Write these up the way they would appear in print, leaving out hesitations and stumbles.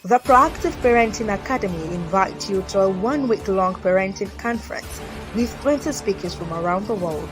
The Proactive Parenting Academy invites you to a one-week-long parenting conference with 20 speakers from around the world: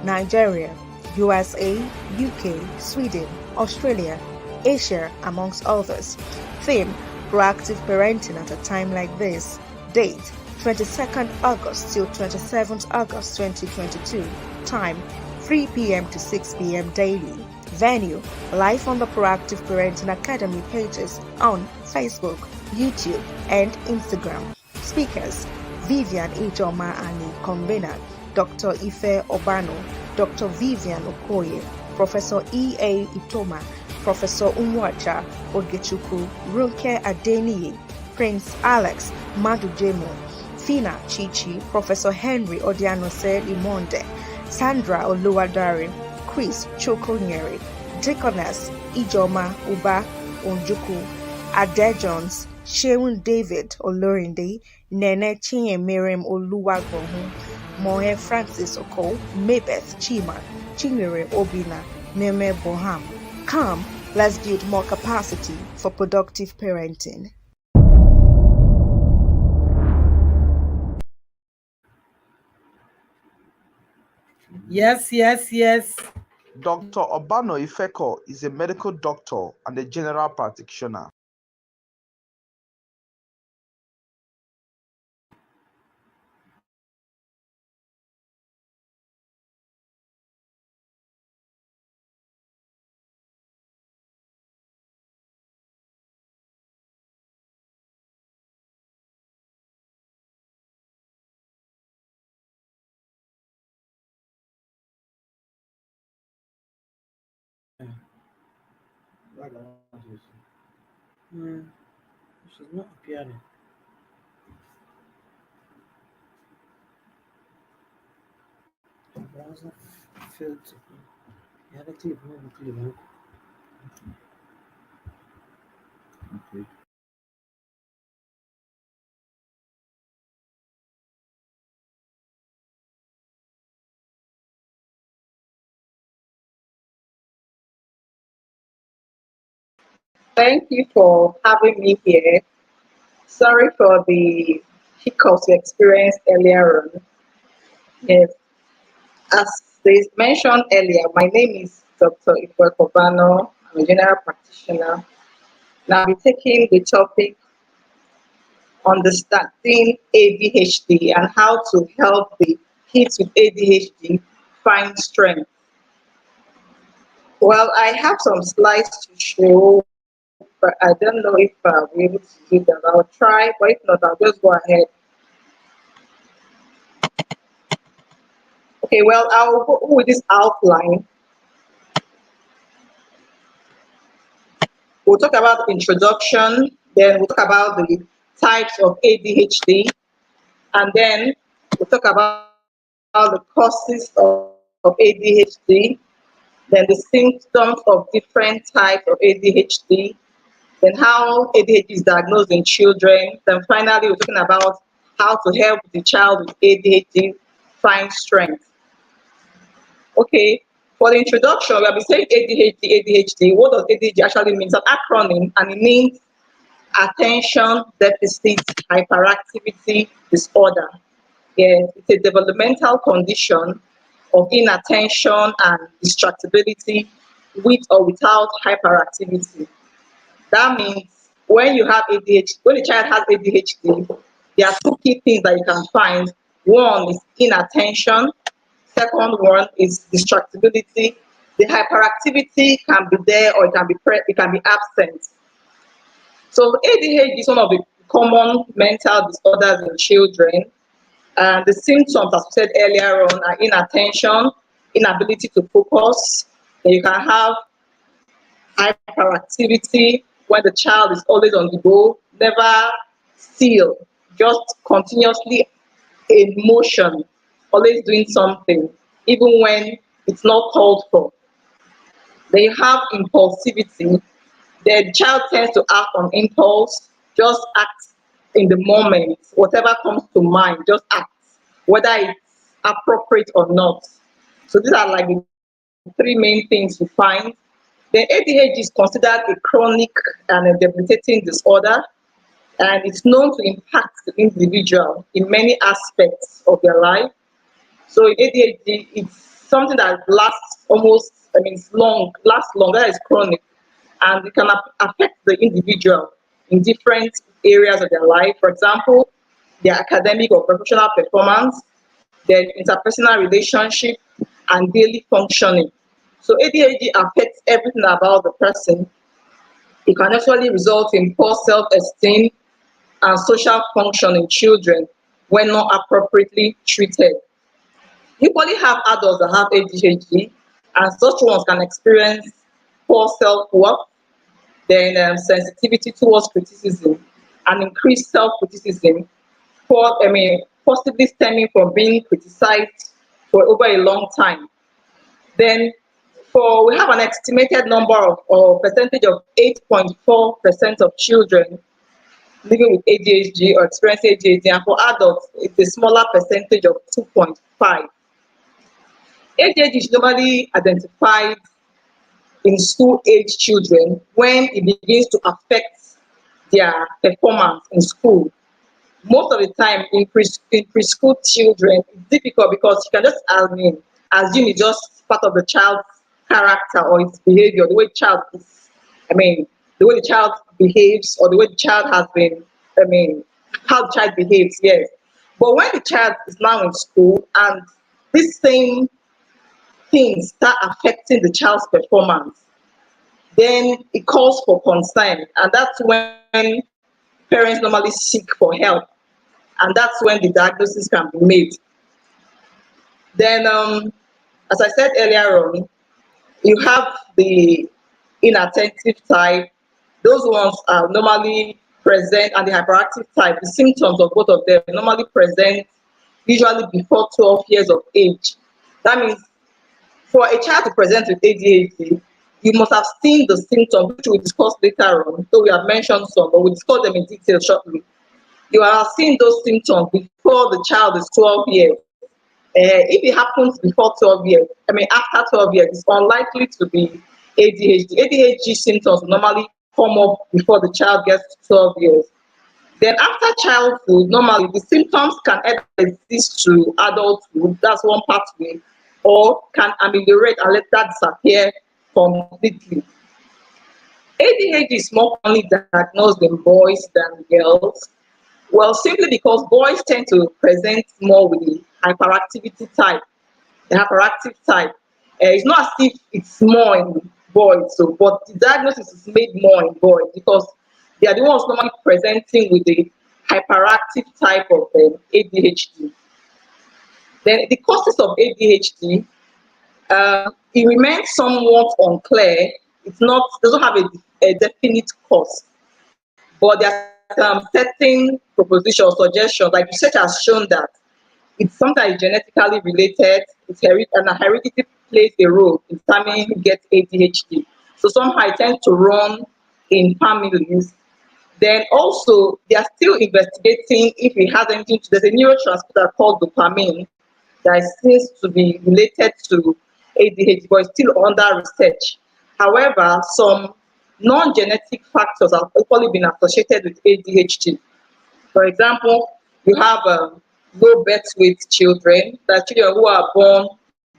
Nigeria, USA, UK, Sweden, Australia, Asia, amongst others. Theme: Proactive Parenting at a Time Like This. Date: 22nd August till 27th August 2022. Time: 3 p.m. to 6 p.m. daily. Venue: live on the Proactive Parenting Academy pages on Facebook, YouTube, and Instagram. Speakers: Vivian Ijoma Ani, convener, Dr. Ife Obano, Dr. Vivian Okoye, Professor E.A. Itoma, Professor Umwacha Ogechuku, Runke Adeniyi, Prince Alex Madujemo, Fina Chichi, Professor Henry Odianose Limonde, Sandra Oluwadari, Chris Chokonyeri, Deaconess Ijoma Uba Onjuku, Ade Jones, Sheun David Olorinde, Nene Chinyemirim Oluwagbonhu, Mohe Francis Oko, Mabeth Chima, Chinyere Obina, Neme Boham. Come, let's build more capacity for productive parenting. Yes. Dr. Obano Ifeko is a medical doctor and a general practitioner. She's not appearing. The browser failed to. You had a clip, no. Okay. Thank you for having me here. Sorry for the hiccups we experienced earlier on. Yes, as they mentioned earlier, my name is Dr. Ifwe Kobano. I'm a general practitioner. Now I'll be taking the topic understanding ADHD and how to help the kids with ADHD find strength. Well, I have some slides to show, but I don't know if I'll be able to do that. I'll try, but if not, I'll just go ahead. Okay, well, I'll go with this outline. We'll talk about introduction, then we'll talk about the types of ADHD, and then we'll talk about the causes of ADHD, then the symptoms of different types of ADHD, then how ADHD is diagnosed in children, then finally we're talking about how to help the child with ADHD find strength. Okay, for the introduction, we'll be saying ADHD, ADHD. What does ADHD actually mean? It's an acronym and it means attention deficit hyperactivity disorder. Yes, it's a developmental condition of inattention and distractibility with or without hyperactivity. That means when you have ADHD, when a child has ADHD, there are two key things that you can find. One is inattention. Second one is distractibility. The hyperactivity can be there or it can be absent. So ADHD is one of the common mental disorders in children. And the symptoms, as we said earlier on, are inattention, inability to focus. Then you can have hyperactivity when the child is always on the go, never still, just continuously in motion, always doing something, even when it's not called for. They have impulsivity. The child tends to act on impulse, just act in the moment, whatever comes to mind, just act. Whether it's appropriate or not. So these are like the three main things we find. Then ADHD is considered a chronic and a debilitating disorder, and it's known to impact the individual in many aspects of their life. So ADHD is something that lasts almost, I mean, it's long, lasts longer, is chronic, and it can affect the individual in different areas of their life. For example, their academic or professional performance, their interpersonal relationship, and daily functioning. So ADHD affects everything about the person. It can actually result in poor self-esteem and social function in children when not appropriately treated. You equally have adults that have ADHD, and such ones can experience poor self-worth, then sensitivity towards criticism, and increased self-criticism, possibly stemming from being criticized for over a long time. Then we have an estimated number of or percentage of 8.4% of children living with ADHD or experiencing ADHD, and for adults, it's a smaller percentage of 2.5. ADHD is normally identified in school age children when it begins to affect their performance in school. Most of the time in preschool children, it's difficult because you can just, assume it's just part of the child's character or its behavior, the way the child is, the way the child behaves or the way the child has been, how the child behaves, yes. But when the child is now in school and this same things start affecting the child's performance, then it calls for concern, and that's when parents normally seek for help, and that's when the diagnosis can be made. Then, as I said earlier on, you have the inattentive type. Those ones are normally present, and the hyperactive type, the symptoms of both of them normally present usually before 12 years of age. That means for a child to present with ADHD, you must have seen the symptoms, which we'll discuss later on. So we have mentioned some, but we'll discuss them in detail shortly. You are seeing those symptoms before the child is 12 years. If it happens before 12 years, after 12 years, it's unlikely to be ADHD. ADHD symptoms normally come up before the child gets to 12 years. Then after childhood, normally the symptoms can either exist to adulthood, that's one pathway, or can ameliorate and let that disappear completely. ADHD is more commonly diagnosed in boys than girls. Well, simply because boys tend to present more with the hyperactivity type, the hyperactive type. It's not as if it's more in boys, so but the diagnosis is made more in boys because they are the ones normally presenting with the hyperactive type of ADHD. Then the causes of ADHD, it remains somewhat unclear. It's not doesn't have a definite cause, but there are some certain propositions or suggestions, like research has shown that it's sometimes genetically related, and heredity plays a role in determining who gets ADHD. So somehow it tends to run in families. Then also, they are still investigating if it has anything to, there's a neurotransmitter called dopamine that seems to be related to ADHD, but it's still under research. However, some non-genetic factors have equally been associated with ADHD. For example, you have low birth weight children, that children who are born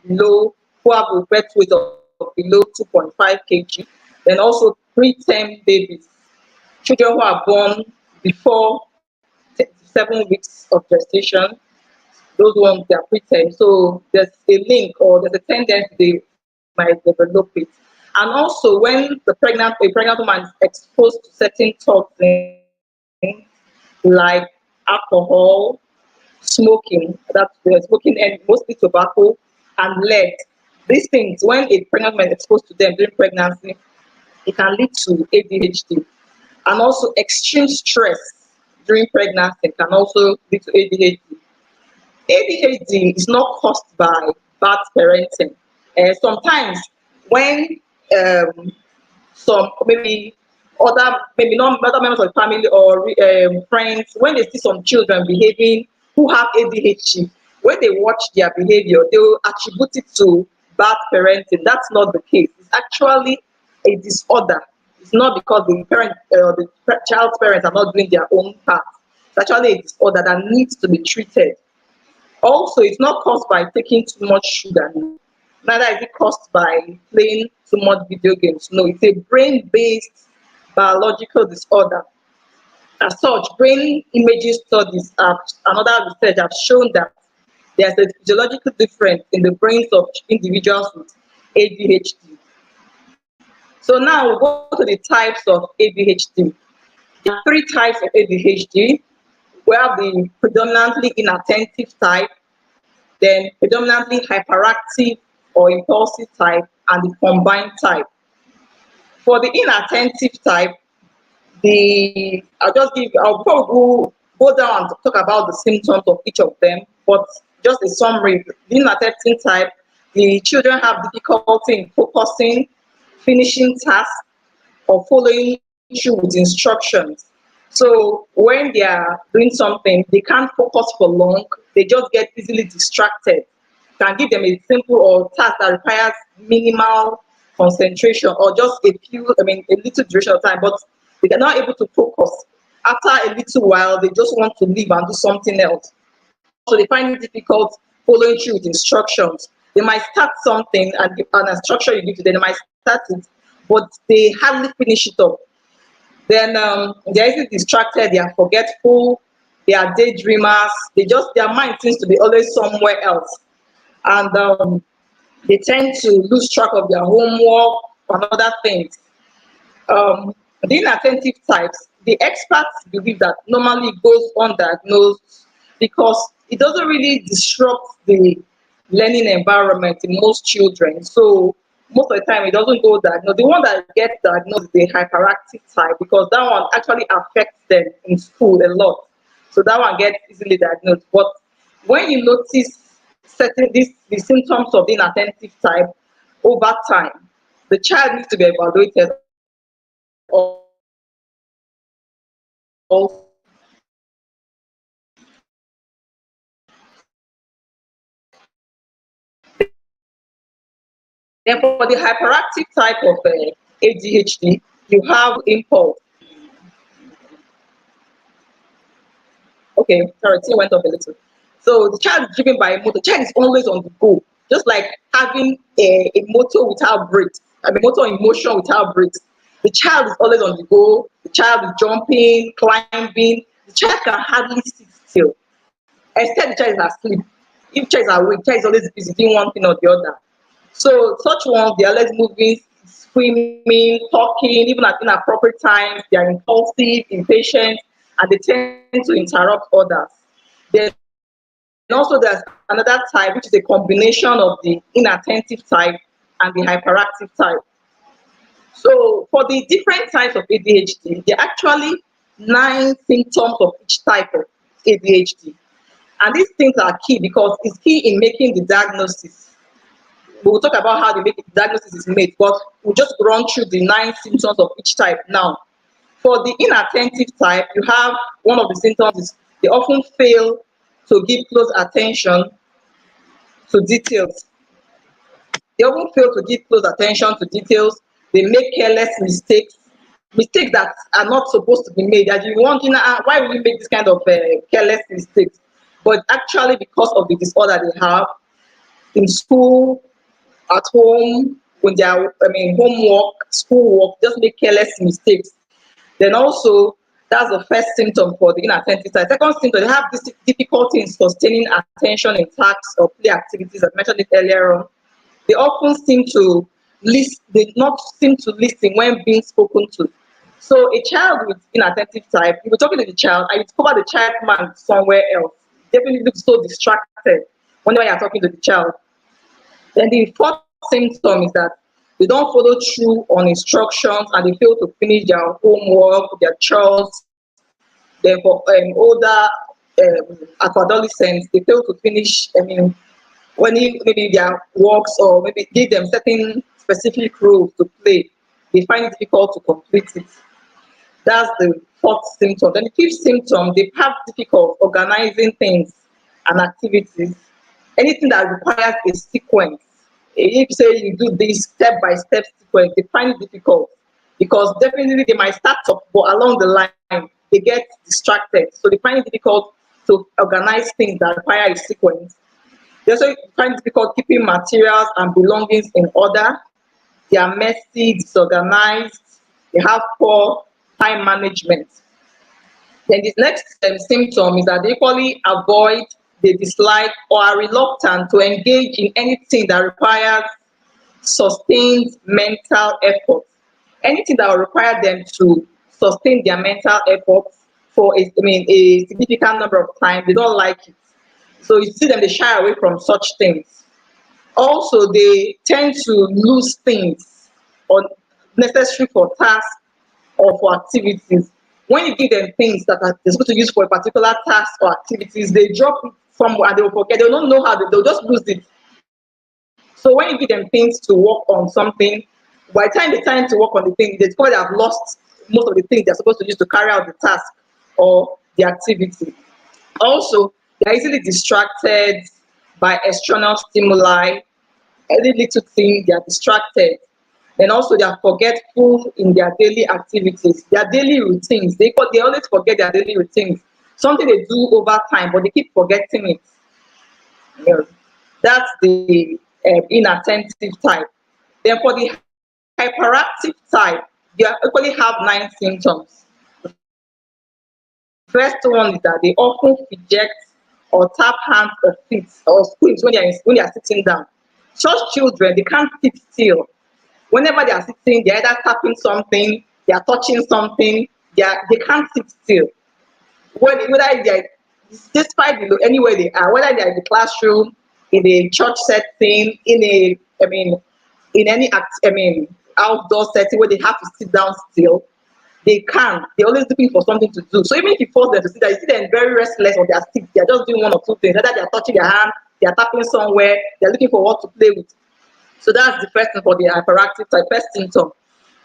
below, who have a birth weight of below 2.5 kg, then also preterm babies, children who are born before 7 weeks of gestation, those ones they are preterm. So there's a link or there's a tendency they might develop it. And also when a pregnant woman is exposed to certain toxins like alcohol, smoking, that's smoking and mostly tobacco and lead. These things, when a pregnant woman is exposed to them during pregnancy, it can lead to ADHD. And also extreme stress during pregnancy can also lead to ADHD. ADHD is not caused by bad parenting. Sometimes when some maybe not other members of the family or friends, when they see some children behaving who have ADHD, when they watch their behavior, they will attribute it to bad parenting. That's not the case. It's actually a disorder. It's not because the child's parents are not doing their own part. It's actually a disorder that needs to be treated. Also, it's not caused by taking too much sugar. Neither is it caused by playing too much video games. No, it's a brain-based biological disorder. As such, brain imaging studies have another research have shown that there's a physiological difference in the brains of individuals with ADHD. So now we'll go to the types of ADHD. There are three types of ADHD. We have the predominantly inattentive type, then predominantly hyperactive or impulsive type, and the combined type. For the inattentive type, I'll probably go down and talk about the symptoms of each of them, but just a summary. The inattentive type, the children have difficulty in focusing, finishing tasks, or following through with instructions. So when they are doing something, they can't focus for long, they just get easily distracted. Can give them a simple or task that requires minimal concentration or just a little duration of time, but they are not able to focus. After a little while, they just want to leave and do something else. Also, they find it difficult following through with instructions. They might start something and an instruction you give to them, they might start it, but they hardly finish it up. Then they're easily distracted, they are forgetful, they are daydreamers, their mind seems to be always somewhere else. And they tend to lose track of their homework and other things. The inattentive types, the experts believe that normally it goes undiagnosed because it doesn't really disrupt the learning environment in most children. So most of the time it doesn't go diagnosed. The one that gets diagnosed is the hyperactive type because that one actually affects them in school a lot. So that one gets easily diagnosed. But when you notice the symptoms of the inattentive type over time, the child needs to be evaluated also. Then for the hyperactive type of ADHD, you have impulse. Okay, sorry, it went up a little. So the child is driven by a motor. The child is always on the go, just like having a motor without brakes. I mean, motor in motion without brakes. The child is always on the go. The child is jumping, climbing. The child can hardly sit still, except the child is asleep. If the child is awake, the child is always busy doing one thing or the other. So such ones, they are always moving, screaming, talking, even at inappropriate times. They are impulsive, impatient, and they tend to interrupt others. Then also there's another type, which is a combination of the inattentive type and the hyperactive type. So for the different types of ADHD, there are actually 9 symptoms of each type of ADHD. And these things are key because it's key in making the diagnosis. We'll talk about how the diagnosis is made, but we'll just run through the 9 symptoms of each type now. For the inattentive type, you have one of the symptoms is they often fail to give close attention to details. They often fail to give close attention to details. They make careless mistakes, mistakes that are not supposed to be made. As you want, why will you make this kind of careless mistakes? But actually, because of the disorder they have in school, at home, when they are, homework, schoolwork, just make careless mistakes. Then also, that's the first symptom for the inattentive type. Second symptom, they have this difficulty in sustaining attention in tasks or play activities. I mentioned it earlier on. They often seem to listen, they not seem to listen when being spoken to. So a child with inattentive type, if you're talking to the child and you discover the child man somewhere else, definitely looks so distracted whenever you're talking to the child. Then the fourth symptom is that they don't follow through on instructions and they fail to finish their homework, their chores. Then for older adolescents, they fail to finish, maybe their works or maybe give them certain specific roles to play, they find it difficult to complete it. That's the fourth symptom. Then the fifth symptom, they have difficult organizing things and activities. anything that requires a sequence. If you say you do this step by step sequence, they find it difficult because definitely they might start up, but along the line they get distracted. So they find it difficult to organize things that require a sequence. They also find it difficult keeping materials and belongings in order. They are messy, disorganized, they have poor time management. Then the next symptom is that they equally avoid, they dislike, or are reluctant to engage in anything that requires sustained mental effort. Anything that will require them to sustain their mental effort for a significant number of time, they don't like it. So you see them, they shy away from such things. Also, they tend to lose things or necessary for tasks or for activities. When you give them things that are they're supposed to use for a particular task or activities, they drop it somewhere and they will forget. They don't know how they'll just lose it. So when you give them things to work on something, by the time they time to work on the thing, they probably have lost most of the things they're supposed to use to carry out the task or the activity. Also, they're easily distracted by external stimuli. Any little thing, they are distracted. And also, they are forgetful in their daily activities, their daily routines. They always forget their daily routines. Something they do over time, but they keep forgetting it. Yeah. That's the inattentive type. Then for the hyperactive type, they equally have 9 symptoms. First one is that they often fidget or tap hands or feet or squeeze when they are sitting down. Such children, they can't sit still. Whenever they are sitting, they're either tapping something, they are touching something, they can't sit still. Whether they're despite anywhere they are, whether they're in the classroom, in a church setting, in any outdoor setting where they have to sit down still, they can. They're always looking for something to do. So even if you force them to sit down, you see them very restless on their seats. They're just doing one or two things. Either they're touching their hand, they're tapping somewhere, they're looking for what to play with. So that's the first thing for the hyperactive type, first symptom.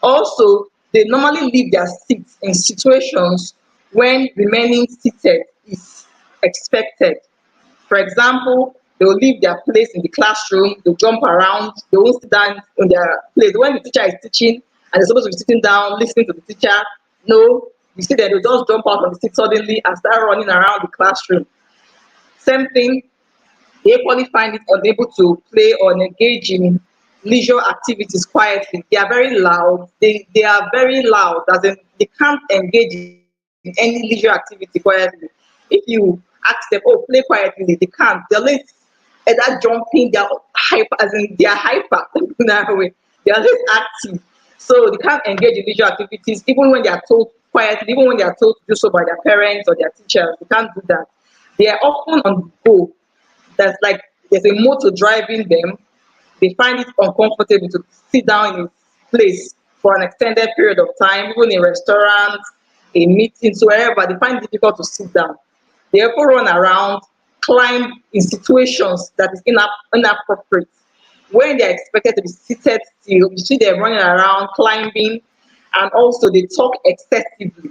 Also, they normally leave their seats in situations when remaining seated is expected. For example, they will leave their place in the classroom, they'll jump around, they won't sit down in their place. When the teacher is teaching and they're supposed to be sitting down listening to the teacher, no, you see that they'll just jump out of the seat suddenly and start running around the classroom. Same thing, they equally find it unable to play or engage in leisure activities quietly. They are very loud. They are very loud, as in they can't engage in any leisure activity quietly. If you ask them, oh, play quietly, they can't. They're always either jumping, they're hyper, as in they are hyper in that way. They're always active. So they can't engage in leisure activities, even when they are told quietly, even when they are told to do so by their parents or their teachers, they can't do that. They are often on the go. That's like there's a motor driving them. They find it uncomfortable to sit down in a place for an extended period of time, even in restaurants, in meetings, wherever, they find it difficult to sit down. They also run around, climb in situations that is inappropriate. When they're expected to be seated still, you see them running around, climbing, and also they talk excessively.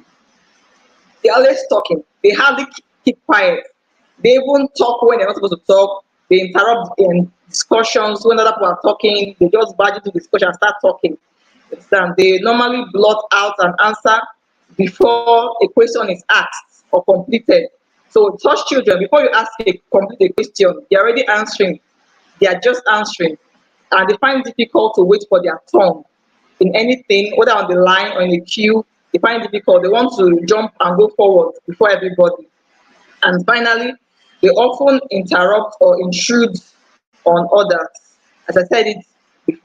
They're always talking. They hardly keep quiet. They even talk when they're not supposed to talk. They interrupt in discussions when other people are talking. They just barge into discussion and start talking. They normally blot out an answer before a question is asked or completed. So such children, before you ask a complete question, they're already answering. They are just answering. And they find it difficult to wait for their turn in anything, whether on the line or in the queue. They find it difficult. They want to jump and go forward before everybody. And finally, they often interrupt or intrude on others. As I said it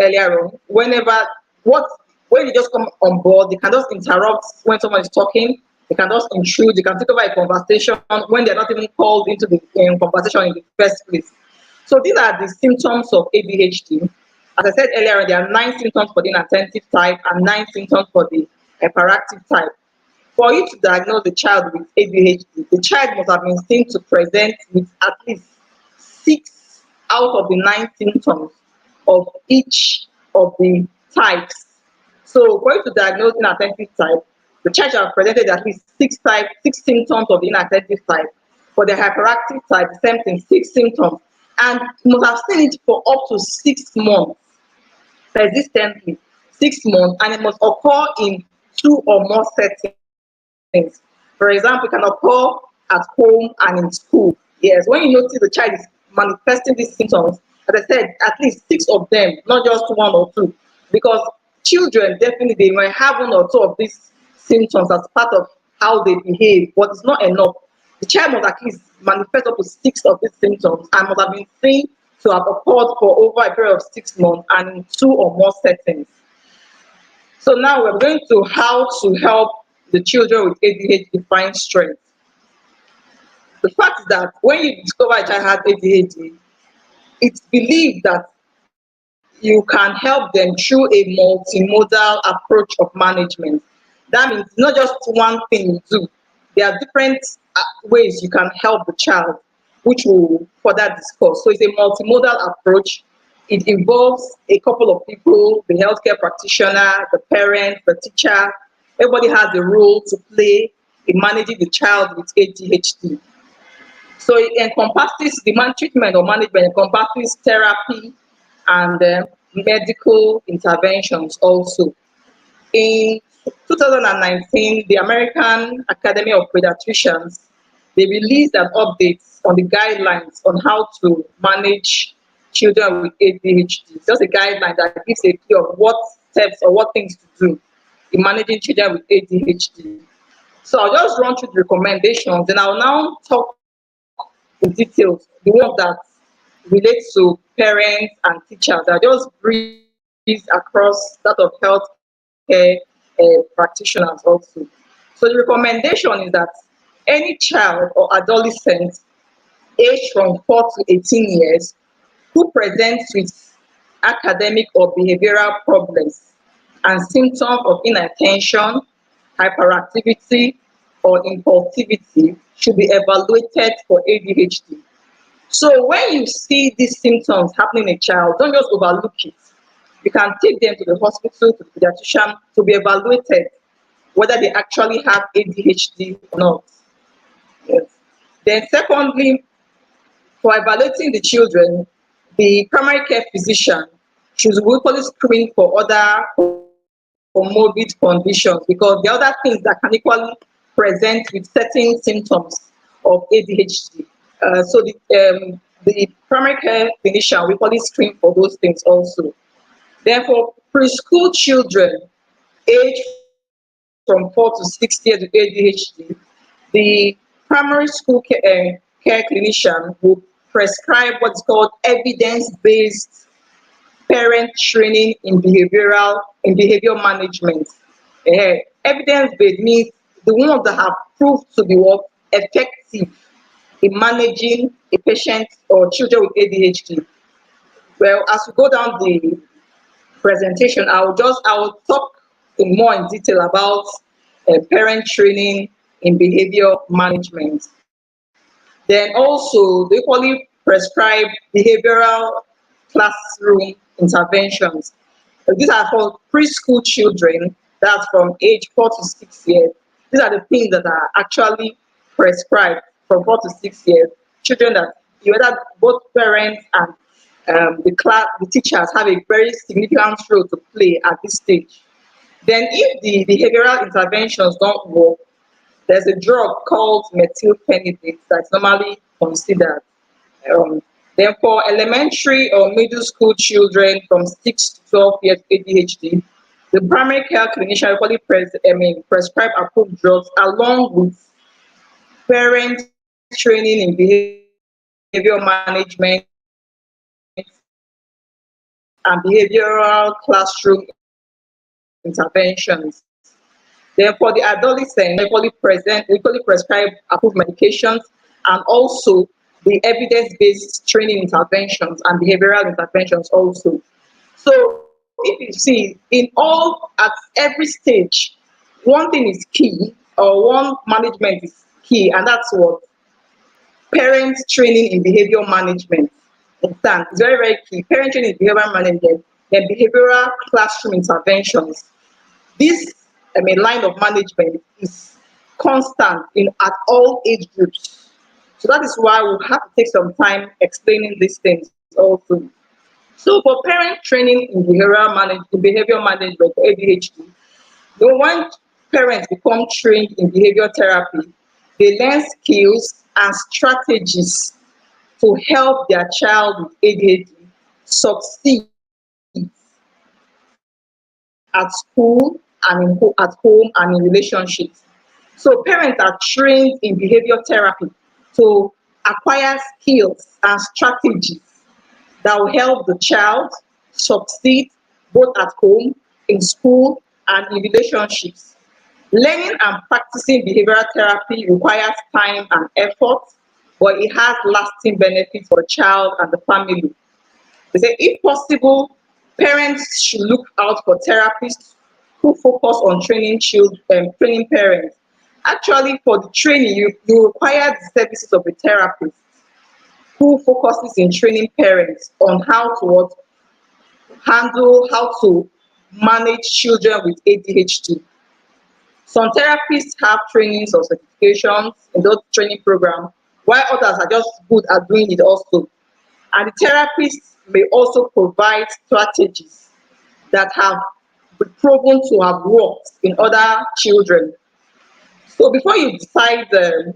earlier on, when you just come on board, they can just interrupt when someone is talking. They can just intrude. They can take over a conversation when they're not even called into the conversation in the first place. So these are the symptoms of ADHD. As I said earlier, there are 9 symptoms for the inattentive type and 9 symptoms for the hyperactive type. For you to diagnose the child with ADHD, the child must have been seen to present with at least 6 out of the 9 symptoms of each of the types. So for you to diagnose inattentive type, the child should have presented at least 6 symptoms of the inattentive type. For the hyperactive type, the same thing, 6 symptoms. and you must have seen it for up to 6 months persistently, 6 months, and it must occur in two or more settings. For example, it can occur at home and in school. Yes, when you notice the child is manifesting these symptoms, as I said, at least six of them, not just one or two, because children definitely they might have one or two of these symptoms as part of how they behave, but it's not enough. The child must at least manifest up to six of these symptoms and must have been seen to have occurred for over a period of 6 months and in two or more settings. So now we're going to how to help the children with ADHD find strength. The fact is that when you discover a child has ADHD, it's believed that you can help them through a multimodal approach of management. That means not just one thing you do. There are different ways you can help the child, which we'll further discuss. So it's a multimodal approach. It involves a couple of people, the healthcare practitioner, the parent, the teacher. Everybody has a role to play in managing the child with ADHD. So it encompasses the treatment or management, encompasses therapy and medical interventions also. In 2019, the American Academy of Pediatricians, they released an update on the guidelines on how to manage children with ADHD. It's just a guideline that gives a clue of what steps or what things to do in managing children with ADHD. So I'll just run through the recommendations, and I'll now talk in details, the one that relates to parents and teachers. I just breeze across that of healthcare practitioners also. So the recommendation is that any child or adolescent aged from 4 to 18 years who presents with academic or behavioral problems and symptoms of inattention, hyperactivity, or impulsivity should be evaluated for ADHD. So when you see these symptoms happening in a child, don't just overlook it. You can take them to the hospital, to the pediatrician to be evaluated whether they actually have ADHD or not. Yes. Then secondly, for evaluating the children, the primary care physician should equally screen for other comorbid conditions because there are other things that can equally present with certain symptoms of ADHD. So the primary care clinician will equally screen for those things also. Then for preschool children aged from 4 to 6 years with ADHD, the primary school care clinician will prescribe what's called evidence-based parent training in behavior management. Evidence-based means the ones that have proved to be effective in managing a patient or children with ADHD. Well, as we go down the presentation, I will talk more in detail about parent training in behavior management. Then also, they equally prescribe behavioral classroom interventions. These are for preschool children, that's from age 4 to 6 years. These are the things that are actually prescribed from 4 to 6 years. Children that whether both parents and the teachers have a very significant role to play at this stage. Then if the behavioral interventions don't work, there's a drug called methylphenidate that's normally considered. Um, then for elementary or middle school children from 6 to 12 years ADHD, the primary care clinician usually prescribe approved drugs along with parent training in behavior management and behavioral classroom interventions. Then for the adolescent, equally prescribe approved medications and also the evidence-based training interventions and behavioral interventions also. So if you see at every stage, one thing is key or one management is key, and that's what parent training in behavior management. It's very, very key. Parent training in behavior management, then behavioral classroom interventions. This line of management is constant at all age groups. So that is why we have to take some time explaining these things also. So for parent training in behavior management for ADHD, when parents become trained in behavior therapy, they learn skills and strategies to help their child with ADHD succeed at school and at home and in relationships. So parents are trained in behavior therapy to acquire skills and strategies that will help the child succeed both at home, in school, and in relationships. Learning and practicing behavioral therapy requires time and effort, but it has lasting benefits for the child and the family. They say, if possible, parents should look out for therapists who focus on training children, training parents. Actually, for the training, you require the services of a therapist who focuses in training parents on how to handle, how to manage children with ADHD. Some therapists have trainings or certifications in those training programs, while others are just good at doing it also. And the therapists may also provide strategies that have been proven to have worked in other children. So before you decide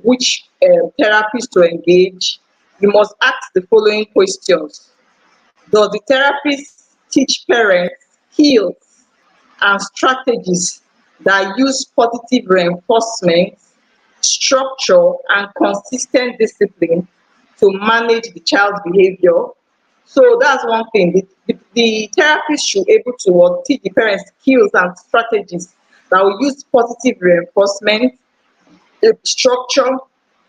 which therapist to engage, you must ask the following questions. Does the therapist teach parents skills and strategies that use positive reinforcement, structure, and consistent discipline to manage the child's behavior? So that's one thing. The therapist should be able to teach the parents skills and strategies that will use positive reinforcement, structure,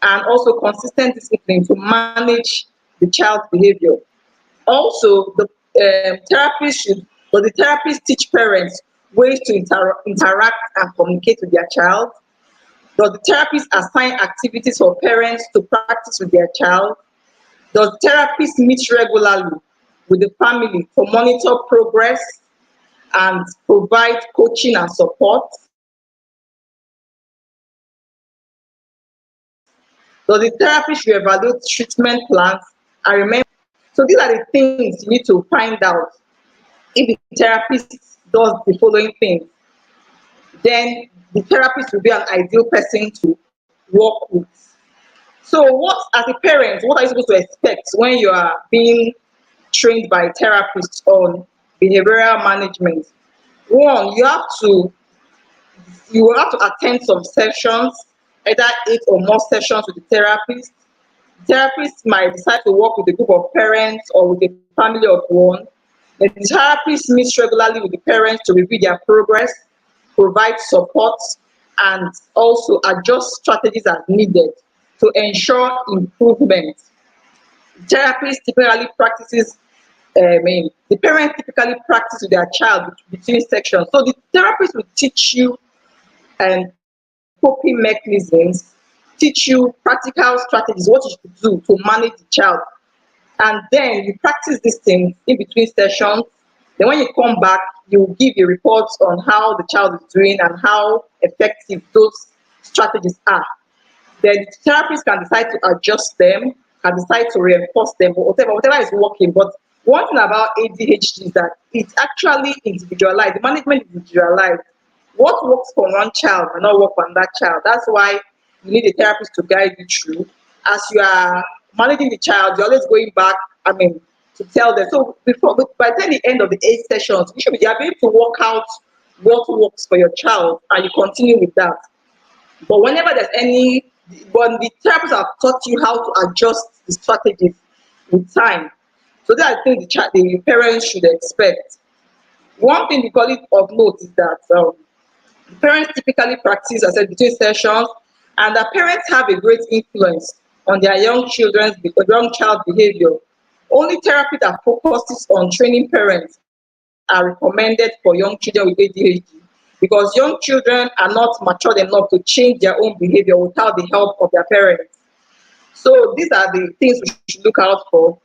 and also consistent discipline to manage the child's behavior. Also, the therapist teach parents ways to interact and communicate with their child? Does the therapist assign activities for parents to practice with their child? Does the therapist meet regularly with the family to monitor progress and provide coaching and support? Does the therapist reevaluate treatment plans and remember? So these are the things you need to find out. If the therapist does the following things, then the therapist will be an ideal person to work with. So what, as a parent, what are you supposed to expect when you are being trained by therapists on behavioral management? One, you will have to attend some sessions, either 8 or more sessions with the therapist. The therapist might decide to work with a group of parents or with a family of one. The therapist meets regularly with the parents to review their progress, provide support, and also adjust strategies as needed to ensure improvement. Therapist typically practices, the parent typically practice with their child between sections. So the therapist will teach you coping mechanisms, teach you practical strategies, what you should do to manage the child. And then you practice these things in between sessions. Then when you come back, you give a report on how the child is doing and how effective those strategies are. Then the therapist can decide to adjust them, can decide to reinforce them, or whatever is working. But one thing about ADHD is that it's actually individualized. The management is individualized. What works for one child may not work for another child. That's why you need a therapist to guide you through. As you are managing the child, you're always going back, to tell them. So by the end of the 8 sessions, you should be able to work out what works for your child and you continue with that. But when the therapists have taught you how to adjust the strategies with time. So that I think the parents should expect. One thing we call it of note is that parents typically practice, as I said, between sessions, and the parents have a great influence on their young child behavior. Only therapy that focuses on training parents are recommended for young children with ADHD because young children are not matured enough to change their own behavior without the help of their parents. So these are the things we should look out for.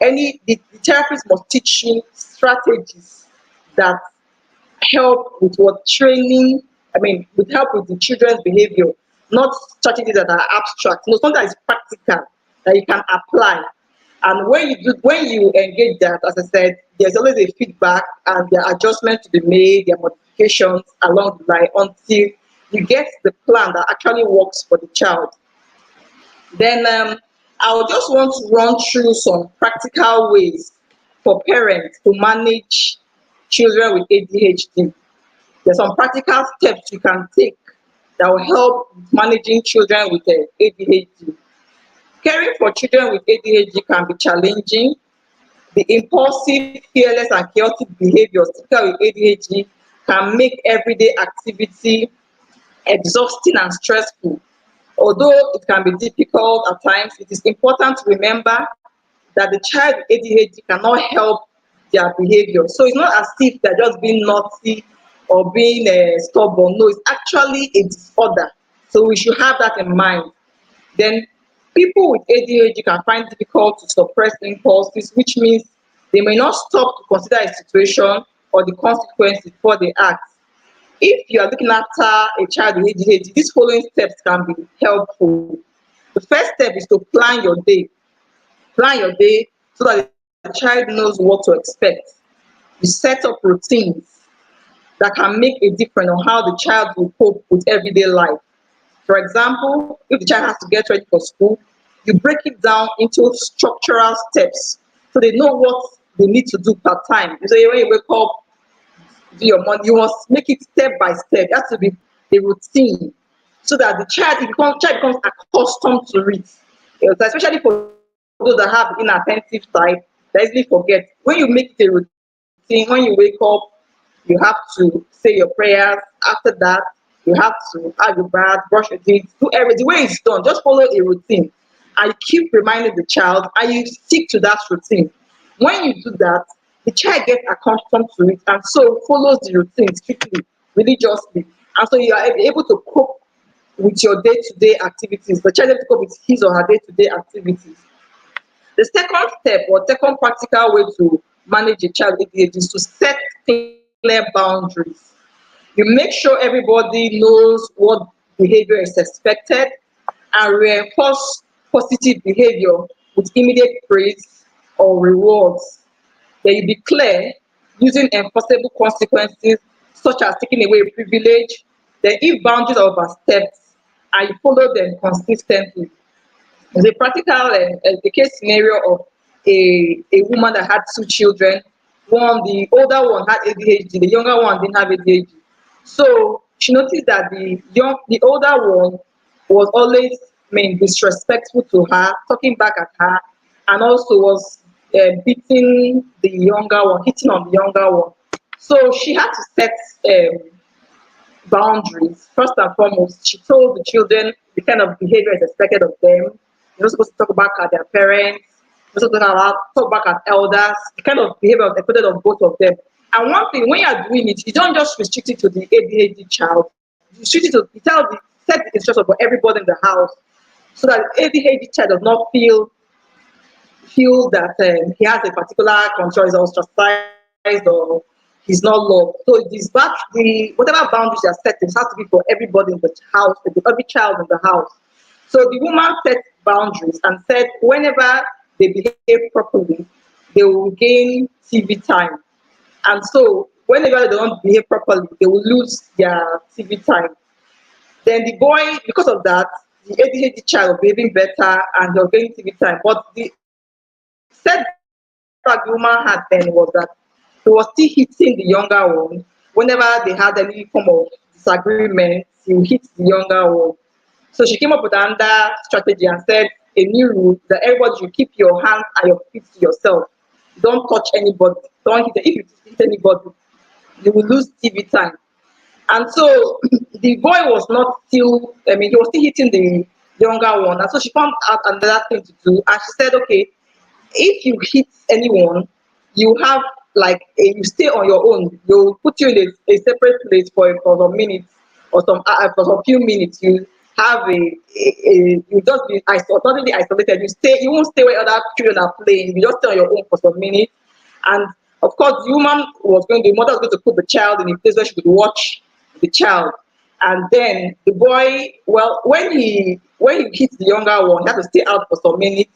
The therapist must teach you strategies that help with with help with the children's behavior. not strategies that are abstract. No, something that is practical that you can apply. And when you engage that, as I said, there's always a feedback and there are adjustments to be made, there are modifications along the line until you get the plan that actually works for the child. Then I would just want to run through some practical ways for parents to manage children with ADHD. There's some practical steps you can take that will help managing children with ADHD. Caring for children with ADHD can be challenging. The impulsive, fearless, and chaotic behaviors typical with ADHD can make everyday activity exhausting and stressful. Although it can be difficult at times, it is important to remember that the child with ADHD cannot help their behavior. So it's not as if they're just being naughty or being stubborn. No, it's actually a disorder. So we should have that in mind. Then people with ADHD can find it difficult to suppress impulses, which means they may not stop to consider a situation or the consequences before they act. If you are looking after a child with ADHD, these following steps can be helpful. The first step is to plan your day. Plan your day so that the child knows what to expect. You set up routines that can make a difference on how the child will cope with everyday life. For example, if the child has to get ready for school, you break it down into structural steps so they know what they need to do per time. You say when you wake up, do your money, you must make it step by step. It has to be a routine so that the child becomes accustomed to it. Especially for those that have inattentive side, they easily forget. When you make it a routine, when you wake up, you have to say your prayers. After that, you have to have your bath, brush your teeth, do everything. The way it's done, just follow a routine. And you keep reminding the child and you stick to that routine. When you do that, the child gets accustomed to it and so follows the routine strictly, religiously. And so you are able to cope with your day-to-day activities. The child is able to cope with his or her day-to-day activities. The second step or second practical way to manage a child with ADHD is to set clear boundaries. You make sure everybody knows what behavior is expected and reinforce positive behavior with immediate praise or rewards. Then you be clear using enforceable consequences such as taking away a privilege. Then if boundaries are overstepped and you follow them consistently. There's a practical a case scenario of a woman that had two children. The older one had ADHD, the younger one didn't have ADHD. So she noticed that the older one was always disrespectful to her, talking back at her, and also was beating the younger one, hitting on the younger one. So she had to set boundaries. First and foremost, she told the children the kind of behavior is expected of them. You're not supposed to talk back at their parents. You're supposed to talk back at elders. The kind of behavior is expected of both of them. And one thing, when you're doing it, you don't just restrict it to the ADHD child. You restrict it to set the instructions for everybody in the house, so that the ADHD child does not feel that he has a particular control, is ostracized or he's not loved. So whatever boundaries are set, it has to be for everybody in the house, for every child in the house. So the woman set boundaries and said whenever they behave properly, they will gain TV time. And so whenever they don't behave properly, they will lose their TV time. Then the boy, because of that, the ADHD child was behaving better and they were getting TV time. But the setback the woman had then was that he was still hitting the younger one. Whenever they had any form of disagreement, he would hit the younger one. So she came up with another strategy and said a new rule that everybody should keep your hands and your feet to yourself. Don't touch anybody. Don't hit. If you hit anybody, you will lose TV time. And so the boy was not still. He was still hitting the younger one. And so she found out another thing to do. And she said, okay, if you hit anyone, you have you stay on your own. They'll put you in a separate place for some minutes or for some few minutes. You have you just be totally isolated. You won't stay where other children are playing. You just stay on your own for some minutes. And of course, the mother was going to put the child in a place where she could watch the child. And then the boy, well, when he hits the younger one, he had to stay out for some minutes.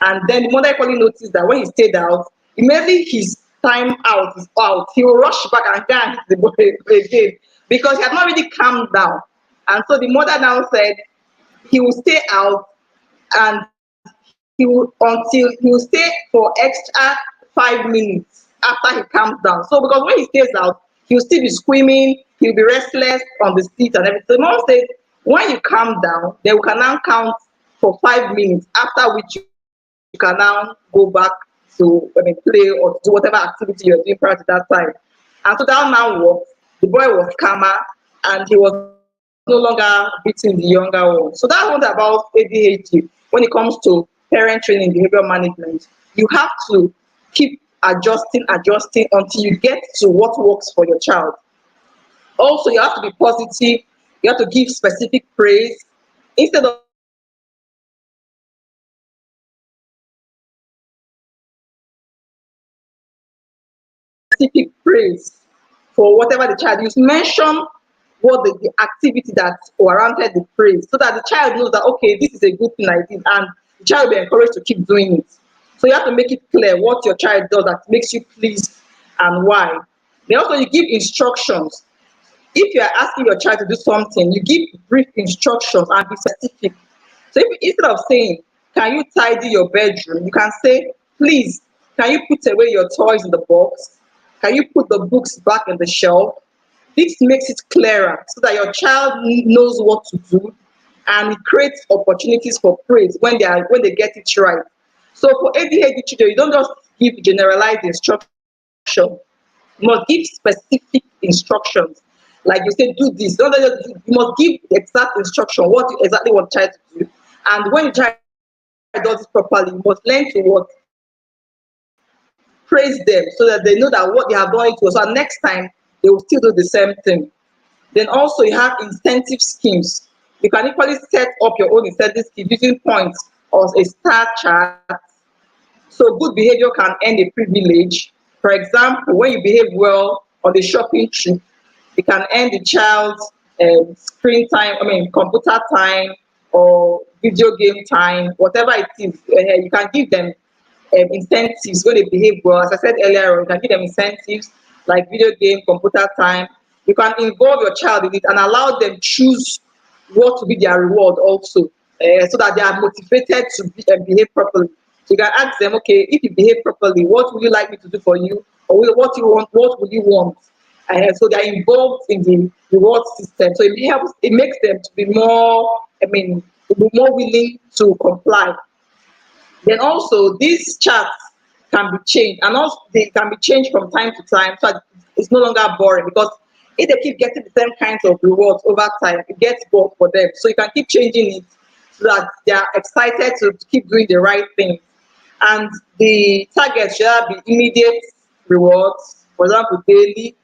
And then the mother equally noticed that when he stayed out, immediately his time out is out. He will rush back and go and hit the boy again because he had not really calmed down. And so the mother now said he will stay out and he will stay for extra 5 minutes after he calms down. So because when he stays out, he'll still be screaming, he'll be restless on the seat and everything. So the mom said, when you calm down, then we can now count for 5 minutes, after which you can now go back to play or do whatever activity you're doing prior to that time. And so that now worked. The boy was calmer and he was no longer beating the younger one. So that's what about ADHD. When it comes to parent training, behavior management, you have to keep adjusting until you get to what works for your child. Also, you have to be positive. You have to give specific praise instead of specific praise for whatever the child is. Mention what the activity that warranted the praise so that the child knows that, okay, this is a good thing I did, and the child will be encouraged to keep doing it. So you have to make it clear what your child does that makes you pleased and why. Then also you give instructions. If you are asking your child to do something, you give brief instructions and be specific. So if, instead of saying, can you tidy your bedroom, you can say, please, can you put away your toys in the box? Can you put the books back in the shelf? This makes it clearer so that your child knows what to do, and it creates opportunities for praise when they get it right. So for ADHD children, you don't just give generalized instruction. You must give specific instructions. Like you say, do this. You must give exact instruction, what you exactly want the child to do. And when the child does it properly, you must learn to what? Praise them so that they know that what they have done it was. So next time they will still do the same thing. Then also you have incentive schemes. You can equally set up your own incentive scheme using points or a star chart. So good behavior can earn a privilege. For example, when you behave well on the shopping trip, you can earn the child's screen time, computer time or video game time, whatever it is. You can give them incentives when they behave well. As I said earlier, you can give them incentives like video game, computer time. You can involve your child in it and allow them choose what to be their reward also, so that they are motivated to behave properly. So you can ask them, okay, if you behave properly, what would you like me to do for you? Or what you want, what would you want? So they're involved in the reward system. So it makes them to be more, to be more willing to comply. Then also these charts can be changed, and also they can be changed from time to time, so it's no longer boring. Because if they keep getting the same kinds of rewards over time, it gets bored for them. So you can keep changing it so that they are excited to keep doing the right thing. And the target should be immediate rewards, for example, daily,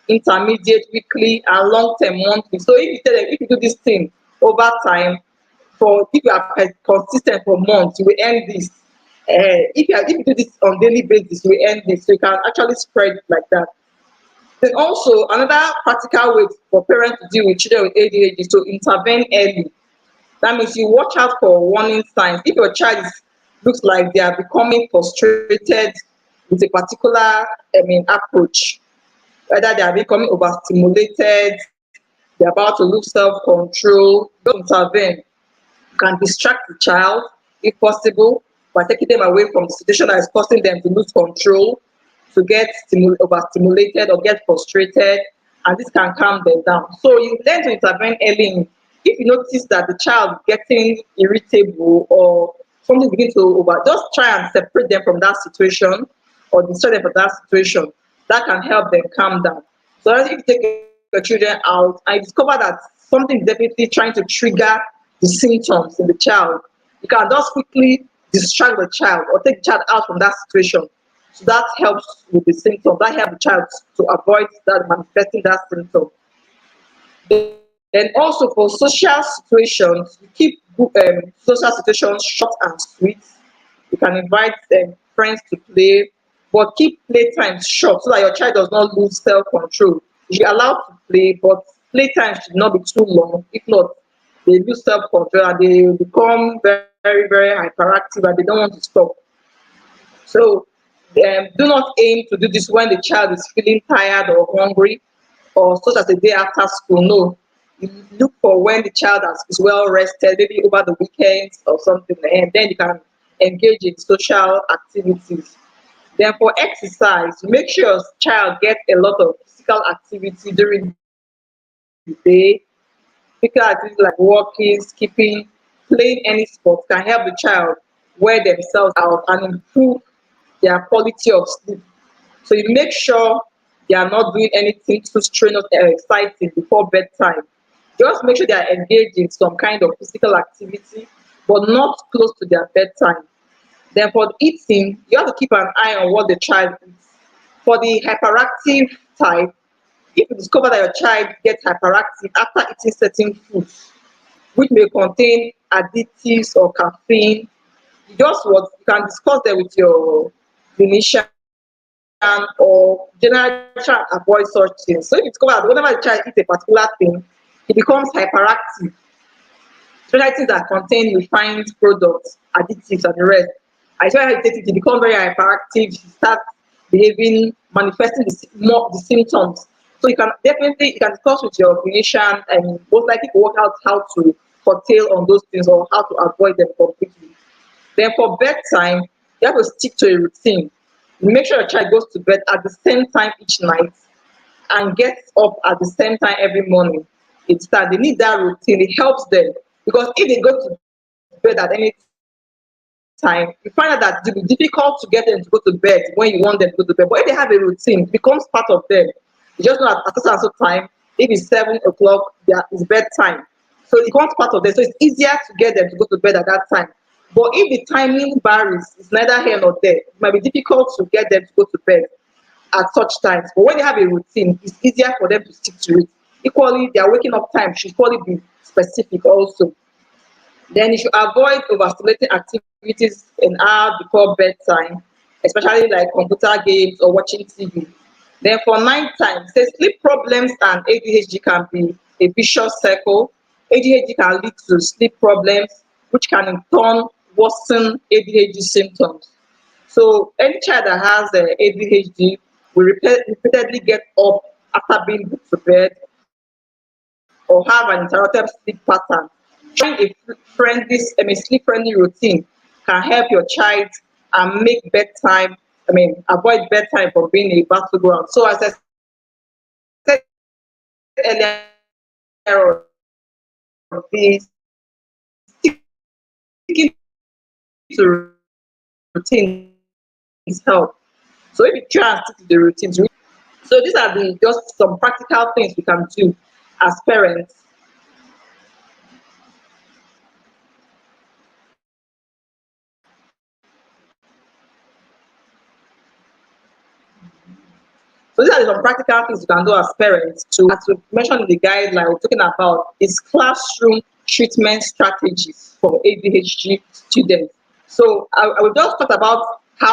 intermediate, weekly, and long-term monthly. So if you tell them, if you do this thing over time, for if you are consistent for months, you will earn this. If you do this on daily basis, you will earn this. So you can actually spread it like that. Then also another practical way for parents to deal with children with ADHD is to intervene early. That means you watch out for warning signs. If your child looks like they are becoming frustrated with a particular approach, whether they are becoming overstimulated, they're about to lose self-control, don't intervene. You can distract the child if possible by taking them away from the situation that is causing them to lose control, to get overstimulated or get frustrated, and this can calm them down. So you learn to intervene early. If you notice that the child is getting irritable or something begins to just try and separate them from that situation or distract them from that situation. That can help them calm down. So if you take your children out and you discover that something is definitely trying to trigger the symptoms in the child, you can just quickly distract the child or take the child out from that situation. So that helps with the symptom. That helps the child to avoid that manifesting that symptom. Then also for social situations, you keep social situations short and sweet. You can invite friends to play, but keep playtime short so that your child does not lose self-control. You allow to play, but Playtime should not be too long. If not, they lose self-control and they become very, very hyperactive and they don't want to stop. So do not aim to do this when the child is feeling tired or hungry or such as a day after school. No. You look for when the child is well rested, maybe over the weekends or something, and then you can engage in social activities. Then for exercise, make sure your child gets a lot of physical activity during the day. Physical activity like walking, skipping, playing any sport can help the child wear themselves out and improve their quality of sleep. So you make sure they are not doing anything too strenuous or exciting before bedtime. Just make sure they are engaged in some kind of physical activity, but not close to their bedtime. Then for eating, you have to keep an eye on what the child eats. For the hyperactive type, if you discover that your child gets hyperactive after eating certain foods, which may contain additives or caffeine, you can discuss them with your clinician or generally try and avoid such things. So if you discover that whenever the child eats a particular thing, it becomes hyperactive, especially things that contain refined products, additives, and the rest. I swear how you take it, you become very hyperactive, you start behaving, manifesting the symptoms. So you can discuss with your clinician and most likely work out how to curtail on those things or how to avoid them completely. Then for bedtime, you have to stick to a routine. Make sure your child goes to bed at the same time each night and gets up at the same time every morning. They need that routine. It helps them because if they go to bed at any time, you find out that it will be difficult to get them to go to bed when you want them to go to bed. But if they have a routine, it becomes part of them. You just know at a certain time, if it's 7 o'clock, it's bedtime. So it becomes part of them. So it's easier to get them to go to bed at that time. But if the timing varies, it's neither here nor there. It might be difficult to get them to go to bed at such times. But when they have a routine, it's easier for them to stick to it. Equally, their waking up time should equally be specific also. Then you should avoid overstimulating activities an hour before bedtime, especially like computer games or watching TV. Then for night time, say sleep problems and ADHD can be a vicious cycle. ADHD can lead to sleep problems, which can in turn worsen ADHD symptoms. So any child that has ADHD will repeatedly get up after being put to bed or have an interrupted sleep pattern. Trying a sleep-friendly routine can help your child and make avoid bedtime from being a battleground. So as I said earlier on, the sticking to routines help. So if you try and stick to the routines, so these are the just some practical things we can do as parents. So these are some practical things you can do as parents to, as we mentioned in the guideline we're talking about, is classroom treatment strategies for ADHD students. So I will just talk about the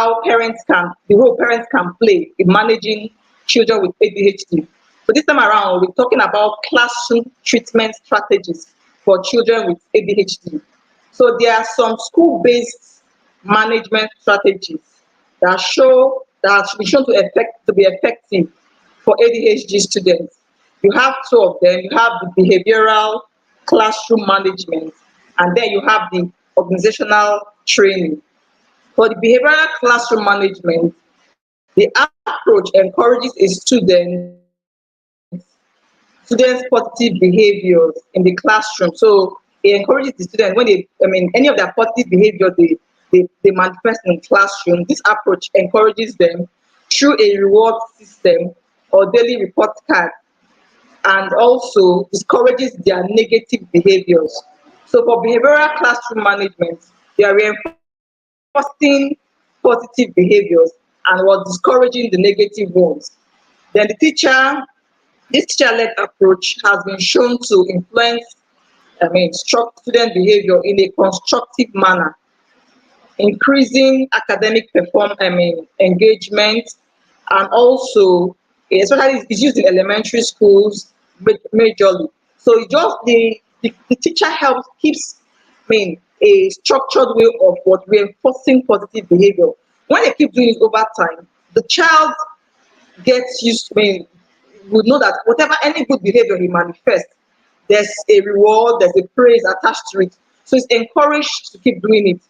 role parents can play in managing children with ADHD. So this time around, we're talking about classroom treatment strategies for children with ADHD. So there are some school-based management strategies that should be shown to be effective for ADHD students. You have two of them. You have the behavioral classroom management, and then you have the organizational training. For the behavioral classroom management, the approach encourages a students positive behaviors in the classroom. So it encourages the students when any of their positive behavior they manifest in classroom. This approach encourages them through a reward system or daily report card, and also discourages their negative behaviors. So for behavioral classroom management, they are reinforcing positive behaviors and was discouraging the negative ones. Then this teacher-led approach has been shown to influence, student behavior in a constructive manner, increasing academic engagement, and also, especially it's used in elementary schools, majorly. So it just the teacher helps keeps a structured way of what reinforcing positive behavior. When they keep doing it over time, the child gets used to would know that whatever any good behavior he manifests, there's a reward, there's a praise attached to it. So it's encouraged to keep doing it.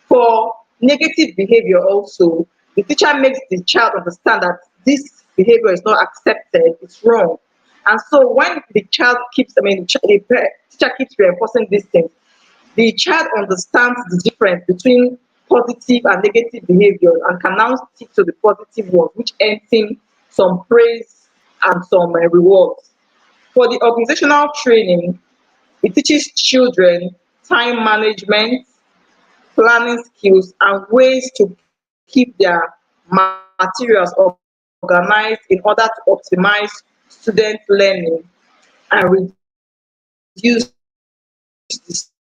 For negative behavior also, the teacher makes the child understand that this behavior is not accepted, it's wrong. And so when the child keeps, the teacher keeps reinforcing these things, the child understands the difference between positive and negative behavior and can now stick to the positive ones, which earns him some praise and some rewards. For the organizational training, it teaches children time management, planning skills, and ways to keep their materials organized in order to optimize student learning and reduce distractions.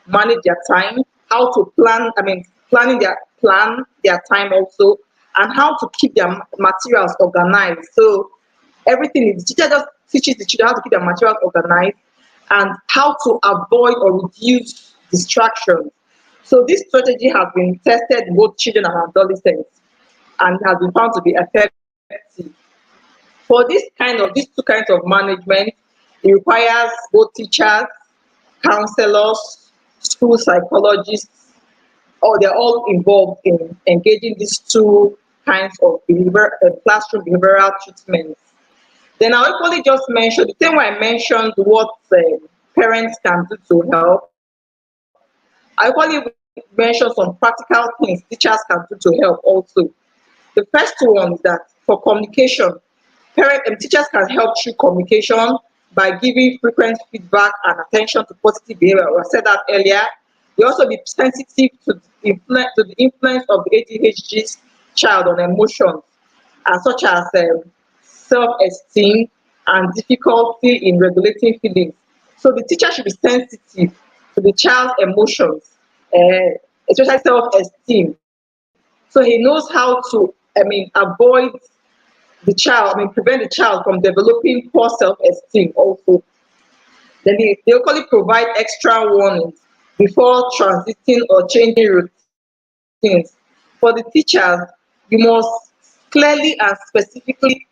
Manage their time, how to plan, plan their time also, and how to keep their materials organized. So everything the teacher just teaches the children how to keep their materials organized and how to avoid or reduce distractions. So this strategy has been tested in both children and adolescents and has been found to be effective. For these two kinds of management, it requires both teachers, counselors, school psychologists, or they're all involved in engaging these two kinds of classroom behavioral treatments. Then I'll equally just mention the same way I mentioned what parents can do to help. I equally mention some practical things teachers can do to help also. The first one is that for communication, parents and teachers can help through communication by giving frequent feedback and attention to positive behavior. I said that earlier. They also be sensitive to the influence of the ADHD child on emotions, such as self-esteem and difficulty in regulating feelings. So the teacher should be sensitive to the child's emotions, especially self-esteem. So he knows how to, avoid the child, prevent the child from developing poor self-esteem also. Then they locally provide extra warnings before transiting or changing routines. For the teachers, you must clearly and specifically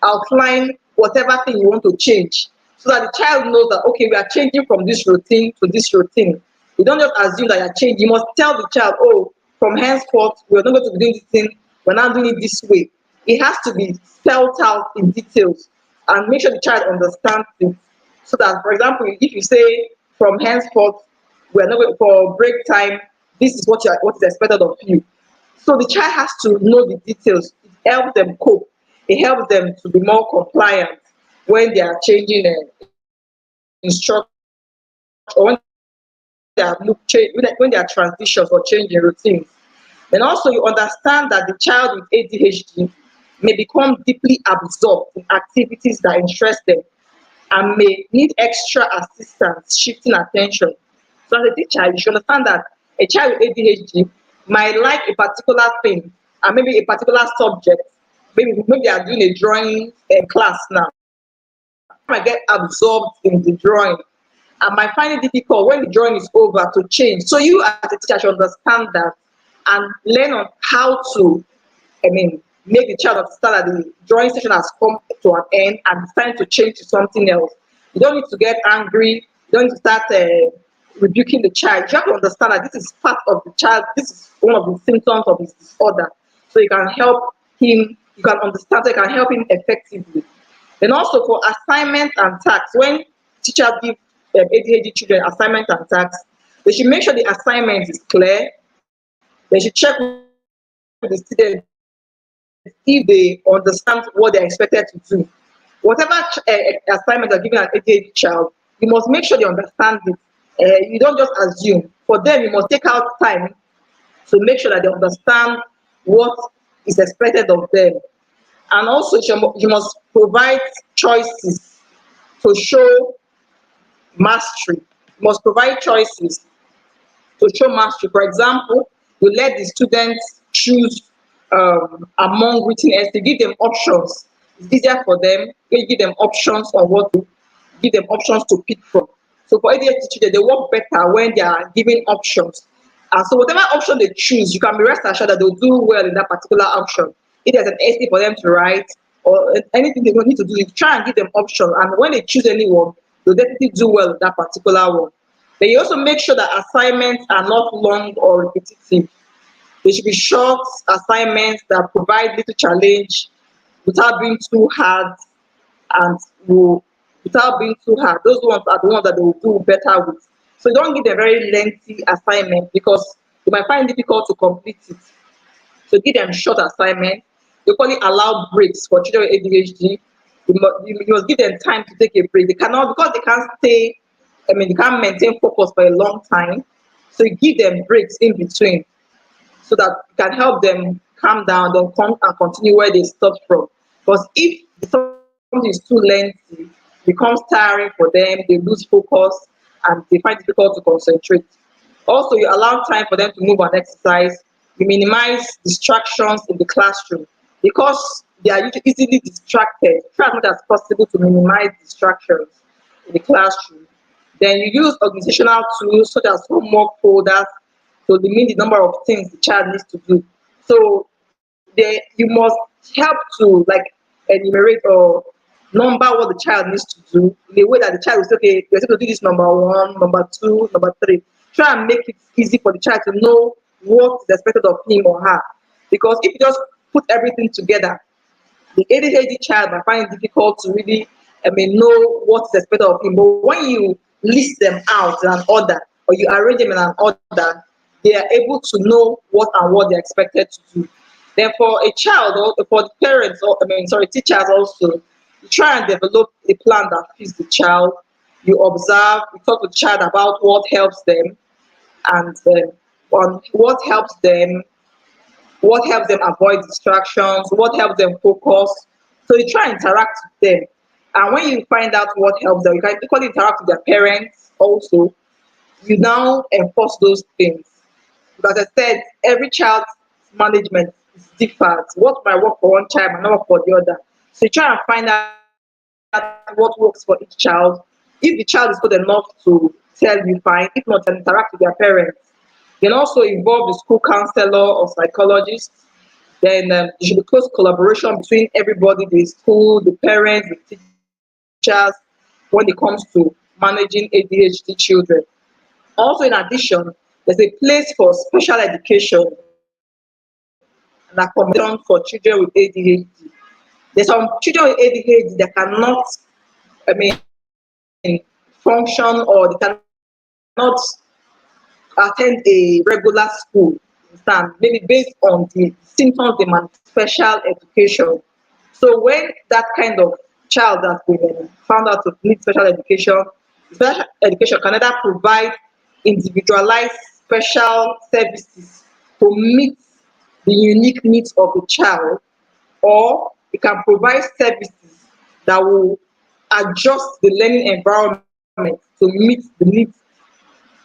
outline whatever thing you want to change so that the child knows that, okay, we are changing from this routine to this routine. You don't just assume that you're changing. You must tell the child, oh, from henceforth, we're not going to be doing this thing, we're not doing it this way. It has to be spelled out in details and make sure the child understands it. So that, for example, if you say from henceforth, we're not going for break time, this is what is expected of you. So the child has to know the details. It helps them cope. It helps them to be more compliant when they are changing instruction or when they are transitions or changing routines. Then also you understand that the child with ADHD may become deeply absorbed in activities that interest them and may need extra assistance shifting attention. So as a teacher, you should understand that a child with ADHD might like a particular thing and maybe a particular subject. Maybe they are doing a drawing class now. Might get absorbed in the drawing and might find it difficult when the drawing is over to change. So you as a teacher should understand that and learn on how to, make the child understand that the drawing session has come to an end and it's time to change to something else. You don't need to get angry. You don't need to start rebuking the child. You have to understand that this is part of the child. This is one of the symptoms of his disorder. So you can help him. You can understand. So you can help him effectively. Then also for assignments and tasks, when teachers give ADHD children assignments and tasks, they should make sure the assignment is clear. They should check with the students if they understand what they're expected to do. Whatever assignment are given an ADHD child, you must make sure they understand it. You don't just assume. For them, you must take out time to make sure that they understand what is expected of them. And also, you must provide choices to show mastery. You must provide choices to show mastery. For example, you let the students choose among written essays, give them options It's easier for them. You give them options on what to give them options to pick from. So for ADHD children, they work better when they are given options. And so whatever option they choose, you can be rest assured that they'll do well in that particular option. If there's an essay for them to write or anything they don't need to do, you try and give them option. And when they choose anyone, they'll definitely do well in that particular one. Then you also make sure that assignments are not long or repetitive. They should be short assignments that provide little challenge without being too hard and will without being too hard. Those ones are the ones that they will do better with. So don't give them very lengthy assignment because you might find it difficult to complete it. So give them short assignments. They call it allow breaks for children with ADHD. You must give them time to take a break. They cannot because they can't stay. I mean, they can't maintain focus for a long time. So you give them breaks in between so that you can help them calm down, then come and continue where they stopped from. Because if something is too lengthy, it becomes tiring for them, they lose focus, and they find it difficult to concentrate. Also, you allow time for them to move and exercise. You minimize distractions in the classroom because they are usually easily distracted. Try as much as possible to minimize distractions in the classroom. Then you use organizational tools such as homework folders to limit the number of things the child needs to do. So you must help to like enumerate or number what the child needs to do in a way that the child will say, okay, you're supposed to do this number one, number two, number three. Try and make it easy for the child to know what is expected of him or her. Because if you just put everything together, the ADHD child might find it difficult to really, know what is expected of him. But when you list them out in an order or you arrange them in an order, they are able to know what they're expected to do. Then for a child or for the parents or teachers also, you try and develop a plan that fits the child. You observe, you talk to the child about what helps them and on what helps them avoid distractions, what helps them focus. So you try and interact with them. And when you find out what helps them, you can equally interact with their parents also. You now enforce those things. Because as I said, every child's management is different. What might work for one child might not work for the other. So you try and find out what works for each child. If the child is good enough to tell you, fine. If not, then interact with their parents. You can also involve the school counselor or psychologist. Then there should be close collaboration between everybody, the school, the parents, the teachers, when it comes to managing ADHD children. Also, in addition, there's a place for special education and accommodation for children with ADHD. There's some children with ADHD that cannot, I mean, function or they cannot attend a regular school. Understand? Maybe based on the symptoms they demand special education. So when that kind of child has been found out to need special education can either provide individualized special services to meet the unique needs of the child, or it can provide services that will adjust the learning environment to meet the needs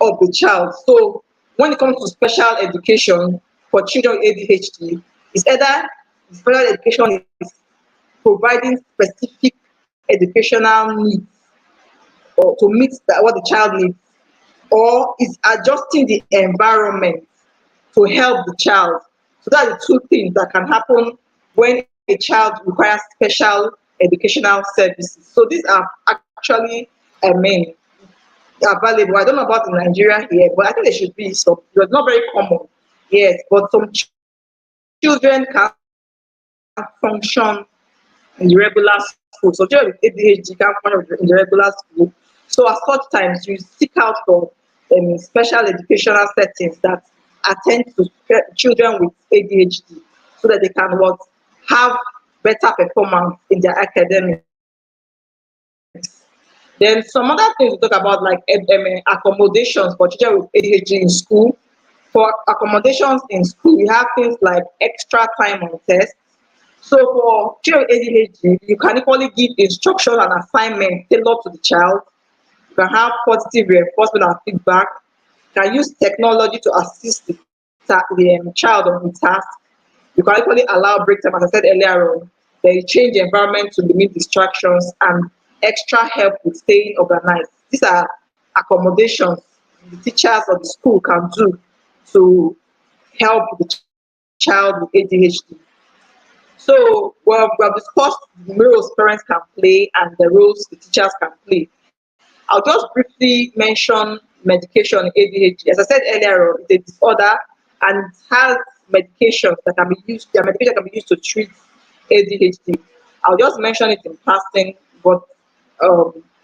of the child. So when it comes to special education for children with ADHD, it's either the special education is providing specific educational needs or to meet what the child needs, or is adjusting the environment to help the child. So that's the two things that can happen when a child requires special educational services. So these are actually, I mean, available. I don't know about in Nigeria here, but I think there should be some. It's not very common, yes, but some children can function in the regular school. So children with ADHD can function in the regular school. So at such times, you seek out for special educational settings that attend to children with ADHD so that they can have better performance in their academics. Then some other things we talk about like accommodations for children with ADHD in school. For accommodations in school, we have things like extra time on tests. So for children with ADHD, you can equally give instruction and assignment tailored to the child. You can have positive reinforcement and feedback. You can use technology to assist the child on the task. You can equally allow break time, as I said earlier on. They change the environment to limit distractions and extra help with staying organized. These are accommodations the teachers or the school can do to help the child with ADHD. So we have discussed the roles parents can play and the roles the teachers can play. I'll just briefly mention medication in ADHD. As I said earlier on, it's a disorder and it has medications that can be used, their medication can be used to treat ADHD. I'll just mention it in passing, but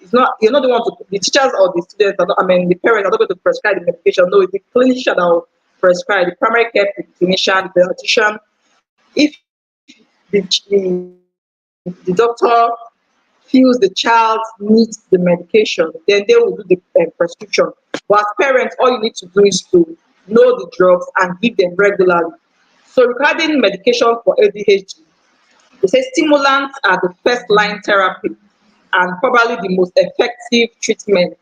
it's not, you're not the one to, the teachers or the students, are not, I mean, the parents are not going to prescribe the medication. No, it's the clinician that will prescribe, the primary care clinician, the dietitian. If the doctor feels the child needs the medication, then they will do the prescription. But as parents, all you need to do is to know the drugs and give them regularly. So regarding medication for ADHD, they say stimulants are the first line therapy and probably the most effective treatment.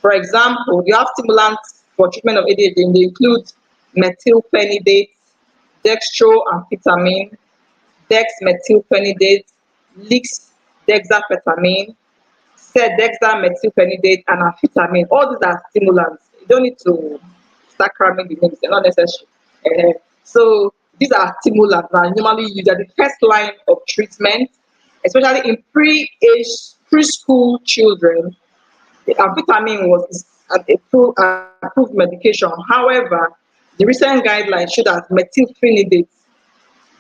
For example, you have stimulants for treatment of ADHD, and they include methylphenidate, dextroamphetamine, dexmethylphenidate, Licks dexamphetamine, said dexamethylphenidate, and amphetamine. All these are stimulants. You don't need to start cramming the names, they're not necessary. So these are stimulants that are normally used at the first line of treatment, especially in preschool children. The amphetamine was an approved medication. However, the recent guidelines show that methylphenidate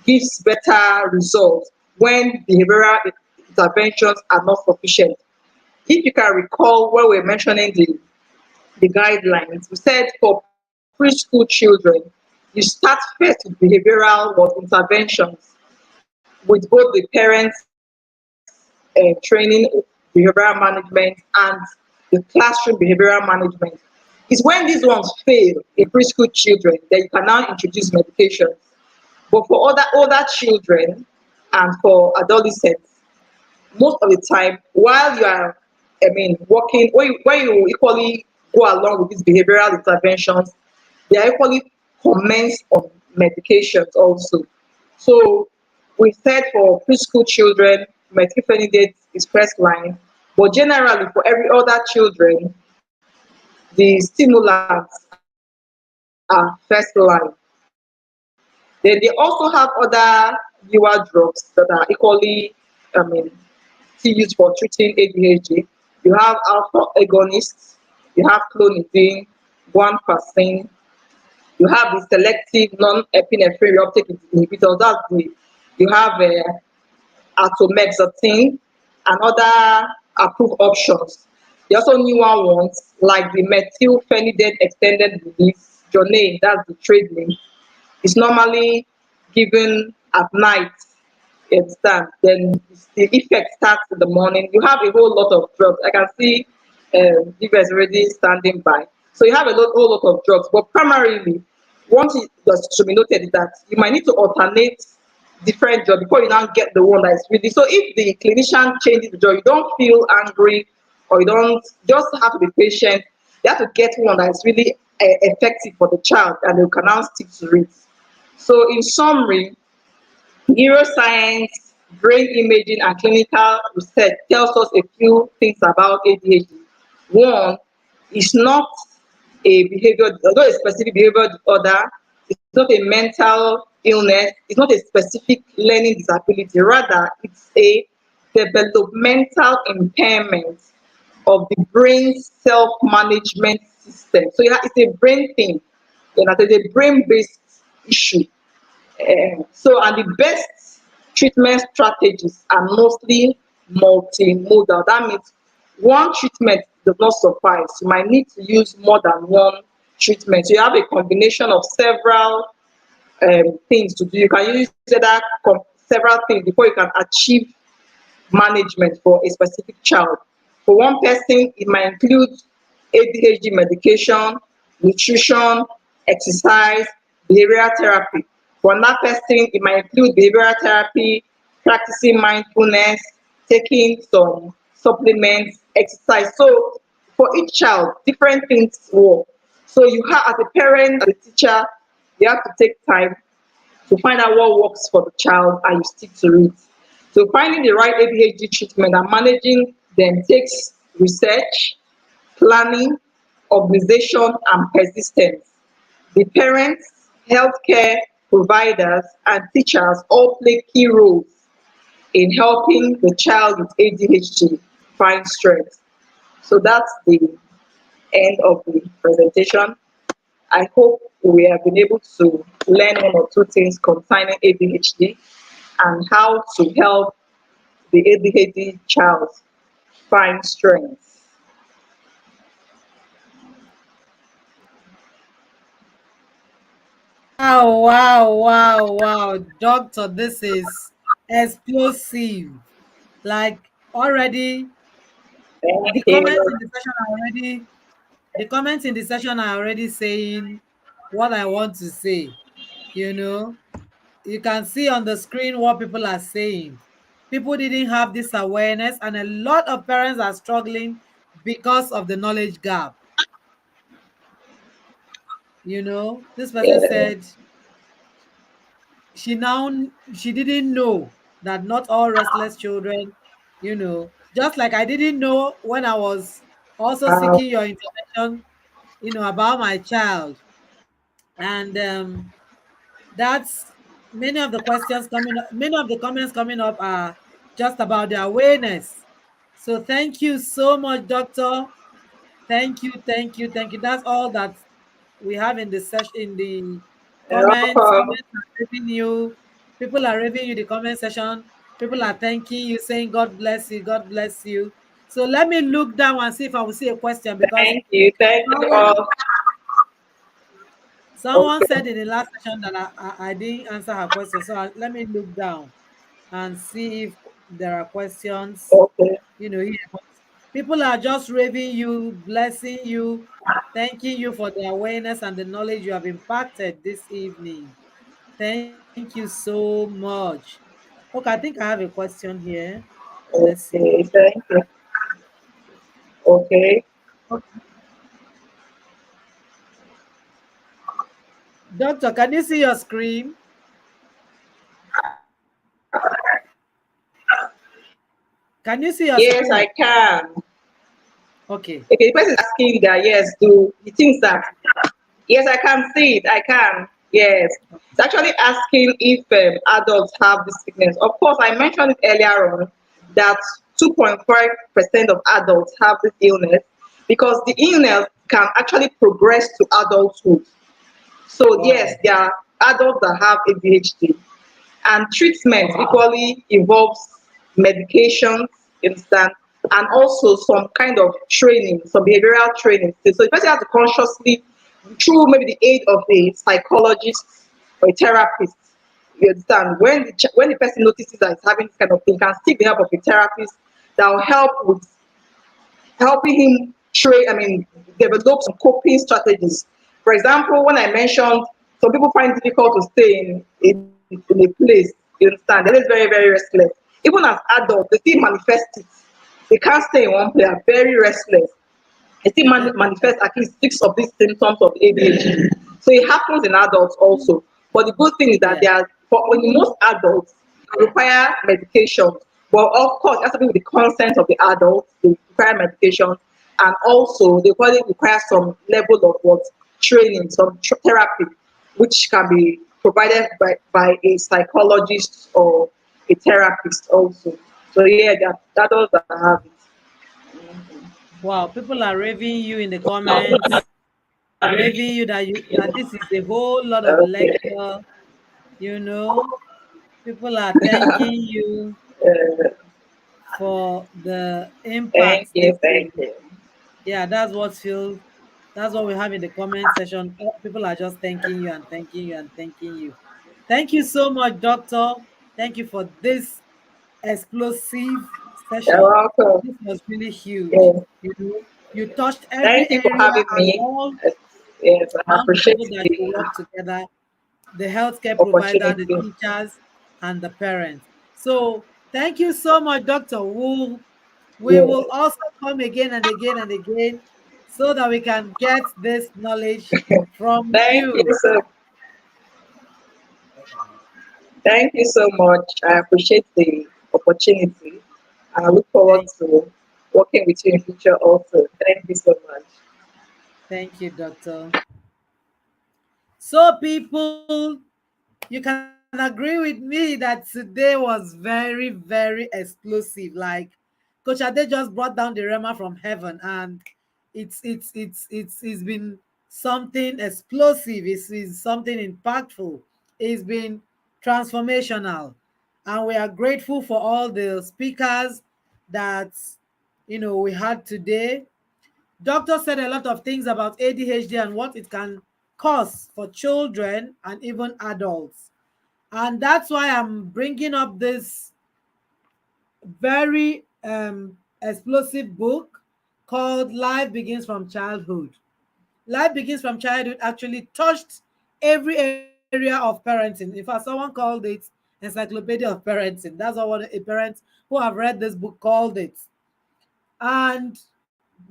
gives better results when behavioral interventions are not sufficient. If you can recall when we were mentioning the guidelines, we said for preschool children, you start first with behavioral interventions with both the parents training behavioral management and the classroom behavioral management. It's when these ones fail in preschool children that you can now introduce medications. But for other older children and for adolescents, most of the time, while you are, I mean, working, when you equally go along with these behavioral interventions, they are equally commenced on medications also. So we said for preschool children, methylphenidate is first line, but generally for every other children, the stimulants are first line. Then they also have other newer drugs that are equally, I mean, still used for treating ADHD. You have alpha agonists, you have clonidine, guanfacine, you have the selective non-epinephrine reuptake inhibitors. That's the you have atomoxetine and other approved options. There are also newer ones like the methylphenidate extended release, Jonane, that's the trade name. It's normally given at night. You understand? Then the effect starts in the morning. You have a whole lot of drugs. I can see you guys already standing by. So you have whole lot of drugs, but primarily, one thing that should be noted is that you might need to alternate different drugs before you now get the one that is really. So if the clinician changes the drug, you don't feel angry or you don't just have to be patient. You have to get one that is really effective for the child and you can now stick to it. So in summary, neuroscience, brain imaging, and clinical research tells us a few things about ADHD. One, it's not a behavior, although a specific behavior disorder, it's not a mental illness, it's not a specific learning disability. Rather, it's a developmental impairment of the brain's self-management system. So it's a brain thing, it's a brain-based issue. And the best treatment strategies are mostly multimodal. That means one treatment does not suffice. You might need to use more than one treatment. So you have a combination of several things to do. You can use several things before you can achieve management for a specific child. For one person, it might include ADHD medication, nutrition, exercise, behavioral therapy. For another person, it might include behavioral therapy, practicing mindfulness, taking some supplements, exercise. So for each child, different things work. So you have, as a parent, as a teacher, you have to take time to find out what works for the child and you stick to it. So finding the right ADHD treatment and managing them takes research, planning, organization, and persistence. The parents, healthcare providers, and teachers all play key roles in helping the child with ADHD find strength. So that's the end of the presentation. I hope we have been able to learn one or two things concerning ADHD and how to help the ADHD child find strength. Wow, wow, wow, wow. Doctor, this is explosive. Like already the Thank comments you. in the session are already saying what I want to say. You know, you can see on the screen what people are saying. People didn't have this awareness, and a lot of parents are struggling because of the knowledge gap. This person Yeah. said she didn't know that not all restless children, just like I didn't know when I was also Wow. seeking your information, about my child. And that's many of the comments coming up are just about the awareness. So thank you so much, doctor. Thank you, thank you, thank you. That's all that we have in the session, in the You're comments. welcome. Comments are raving you. People are raving you the comment section. People are thanking you, saying God bless you, God bless you. So let me look down and see if I will see a question, because Thank you. Thank you someone all. someone Okay. said in the last session that I didn't answer her question. So let me look down and see if there are questions. Okay. Here. People are just raving you, blessing you, thanking you for the awareness and the knowledge you have impacted this evening. Thank you so much. Okay, I think I have a question here. Let's see. Okay. Thank you. Okay. Doctor, can you see your screen? Can you see your Yes, I screen? can. Okay. Okay, the person is asking that, yes, do the things that, yes, I can see it. I can. Yes. It's actually asking if adults have this sickness. Of course, I mentioned it earlier on that 2.5% of adults have this illness, because the illness can actually progress to adulthood. So, yes, Wow. there are adults that have ADHD, and treatment equally involves medication, you understand, and also some kind of training, some behavioral training. So the person has to consciously, through maybe the aid of a psychologist or a therapist, you understand, when the person notices that it's having this kind of thing, can seek the help of a therapist that will help with helping him develop some coping strategies. For example, when I mentioned some people find it difficult to stay in a place, you understand, they're very, very restless. Even as adults, they still manifest it. They can't stay in one place, they're very restless. They still manifest at least six of these symptoms of ADHD. So it happens in adults also. But the good thing is that Yeah. they are, for when most adults require medication. But of course, it has to be with the consent of the adults. They require medication, and also they probably require some level of what training, some therapy, which can be provided by a psychologist or a therapist also. So yeah, there are adults that have it. Wow. People are raving you in the comments, raving you that this is a whole lot of Okay. lecture, you know. People are thanking you Uh, for the Thank impact you, this thank is. you. Yeah, that's what we have in the comment section. People are just thanking you and thanking you and thanking you. Thank you so much, doctor. Thank you for this explosive You're session. welcome. This was really huge. Yes. You touched every Thank you for area having and me. all Yes, I among the appreciate people that you the work together, the healthcare provider, the opportunity. teachers, and the parents. So thank you so much, Doctor Wu. We will Yes. also come again and again and again so that we can get this knowledge from Thank you you. thank you so much. I appreciate the opportunity. I look forward Thank, to working with you in future also. Thank you so much. thank you, Doctor. So, people, you can agree with me that today was very, very explosive. Like Coach Ade just brought down the Rema from heaven, and it's been something explosive. It's something impactful. It's been transformational, and we are grateful for all the speakers that we had today. Doctor said a lot of things about ADHD and what it can cause for children and even adults. And that's why I'm bringing up this very explosive book called Life Begins from Childhood. Life Begins from Childhood actually touched every area of parenting. In fact, someone called it Encyclopedia of Parenting. That's what a parent who have read this book called it. And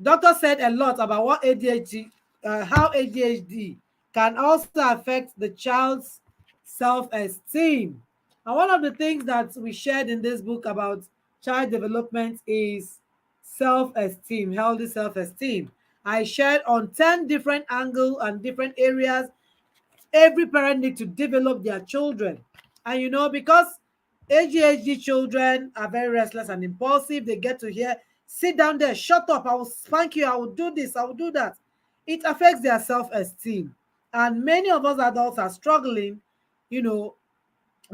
doctor said a lot about what ADHD, how ADHD can also affect the child's self-esteem. And one of the things that we shared in this book about child development is self-esteem, healthy self-esteem. I shared on 10 different angles and different areas every parent needs to develop their children. And because ADHD children are very restless and impulsive, they get to hear, sit down there, shut up, I will spank you, I will do this, I will do that. It affects their self-esteem. And many of us adults are struggling, you know,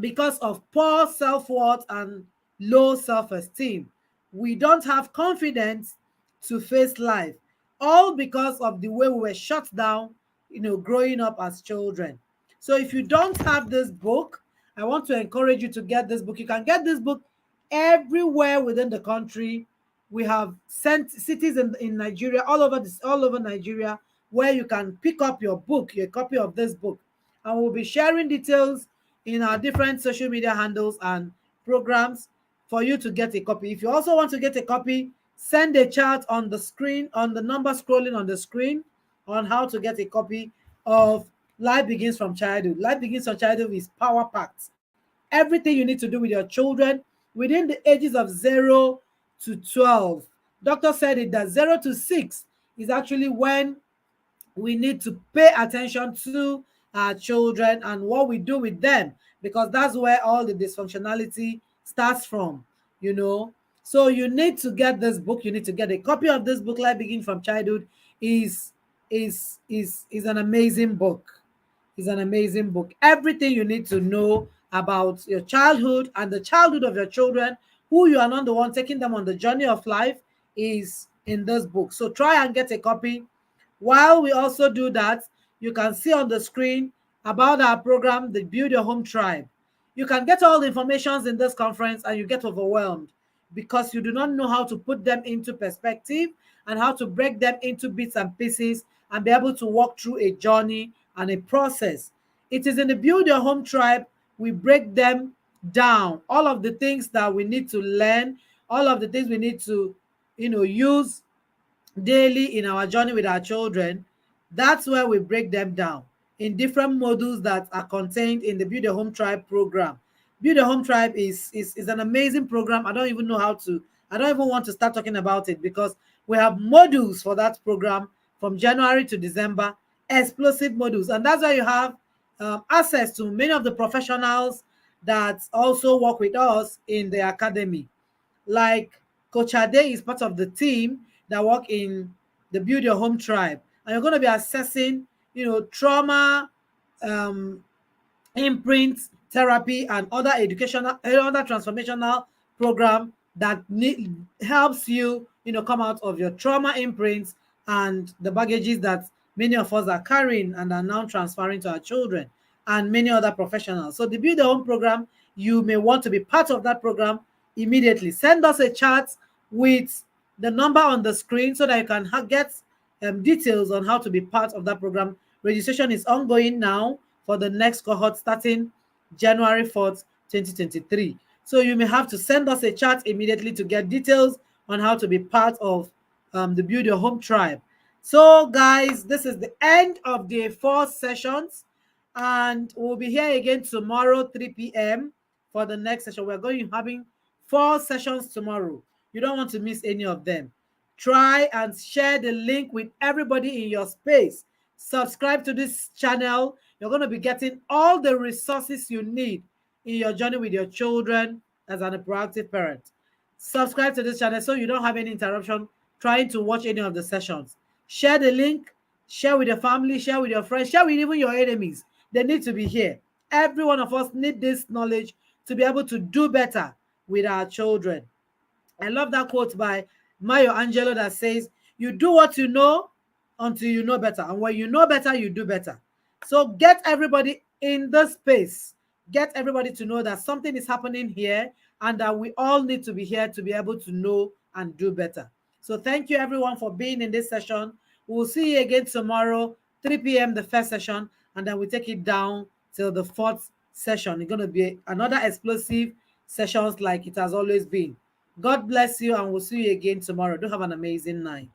because of poor self-worth and low self-esteem. We don't have confidence to face life, all because of the way we were shut down, growing up as children. So if you don't have this book, I want to encourage you to get this book. You can get this book everywhere within the country. We have sent cities in Nigeria, all over Nigeria, where you can pick up your book, your copy of this book. And we'll be sharing details in our different social media handles and programs for you to get a copy. If you also want to get a copy, send a chat on the screen, on the number scrolling on the screen, on how to get a copy of Life Begins from Childhood. Life Begins from Childhood is power packed. Everything you need to do with your children within the ages of 0 to 12. Doctor said it that 0 to 6 is actually when we need to pay attention to our children and what we do with them, because that's where all the dysfunctionality starts from, you know. So you need to get this book. You need to get a copy of this book. Life Begin from Childhood is an amazing book. It's an amazing book. Everything you need to know about your childhood and the childhood of your children, who you are not the one taking them on the journey of life, is in this book. So try and get a copy. While we also do that, you can see on the screen about our program, the Build Your Home Tribe. You can get all the information in this conference and you get overwhelmed because you do not know how to put them into perspective and how to break them into bits and pieces and be able to walk through a journey and a process. It is in the Build Your Home Tribe, we break them down. All of the things that we need to learn, all of the things we need to, use daily in our journey with our children. That's where we break them down in different modules that are contained in the Build a Home Tribe program. Build a Home Tribe is an amazing program. I don't even know how to, I don't even want to start talking about it because we have modules for that program from January to December, explosive modules. And that's why you have access to many of the professionals that also work with us in the academy. Like Coach Ade is part of the team that work in the Build Your Home Tribe, and you're going to be assessing, trauma, um, imprint therapy, and other educational, other transformational program that helps you, come out of your trauma imprints and the baggages that many of us are carrying and are now transferring to our children and many other professionals. So the Build Your Home program, you may want to be part of that program immediately. Send us a chat with the number on the screen so that you can get details on how to be part of that program. Registration is ongoing now for the next cohort starting January 4th, 2023. So you may have to send us a chat immediately to get details on how to be part of the Build Your Home Tribe. So guys, this is the end of the 4 sessions, and we'll be here again tomorrow 3 p.m. for the next session. We're going to be having 4 sessions tomorrow. You don't want to miss any of them. Try and share the link with everybody in your space. Subscribe to this channel. You're going to be getting all the resources you need in your journey with your children as an proactive parent. Subscribe to this channel so you don't have any interruption trying to watch any of the sessions. Share the link, share with your family, share with your friends, share with even your enemies. They need to be here. Every one of us need this knowledge to be able to do better with our children. I love that quote by Mayo Angelo that says, you do what you know until you know better. And when you know better, you do better. So get everybody in the space. Get everybody to know that something is happening here and that we all need to be here to be able to know and do better. So thank you everyone for being in this session. We'll see you again tomorrow, 3 p.m. the first session, and then we take it down till the 4th session. It's going to be another explosive sessions like it has always been. God bless you, and we'll see you again tomorrow. Do have an amazing night.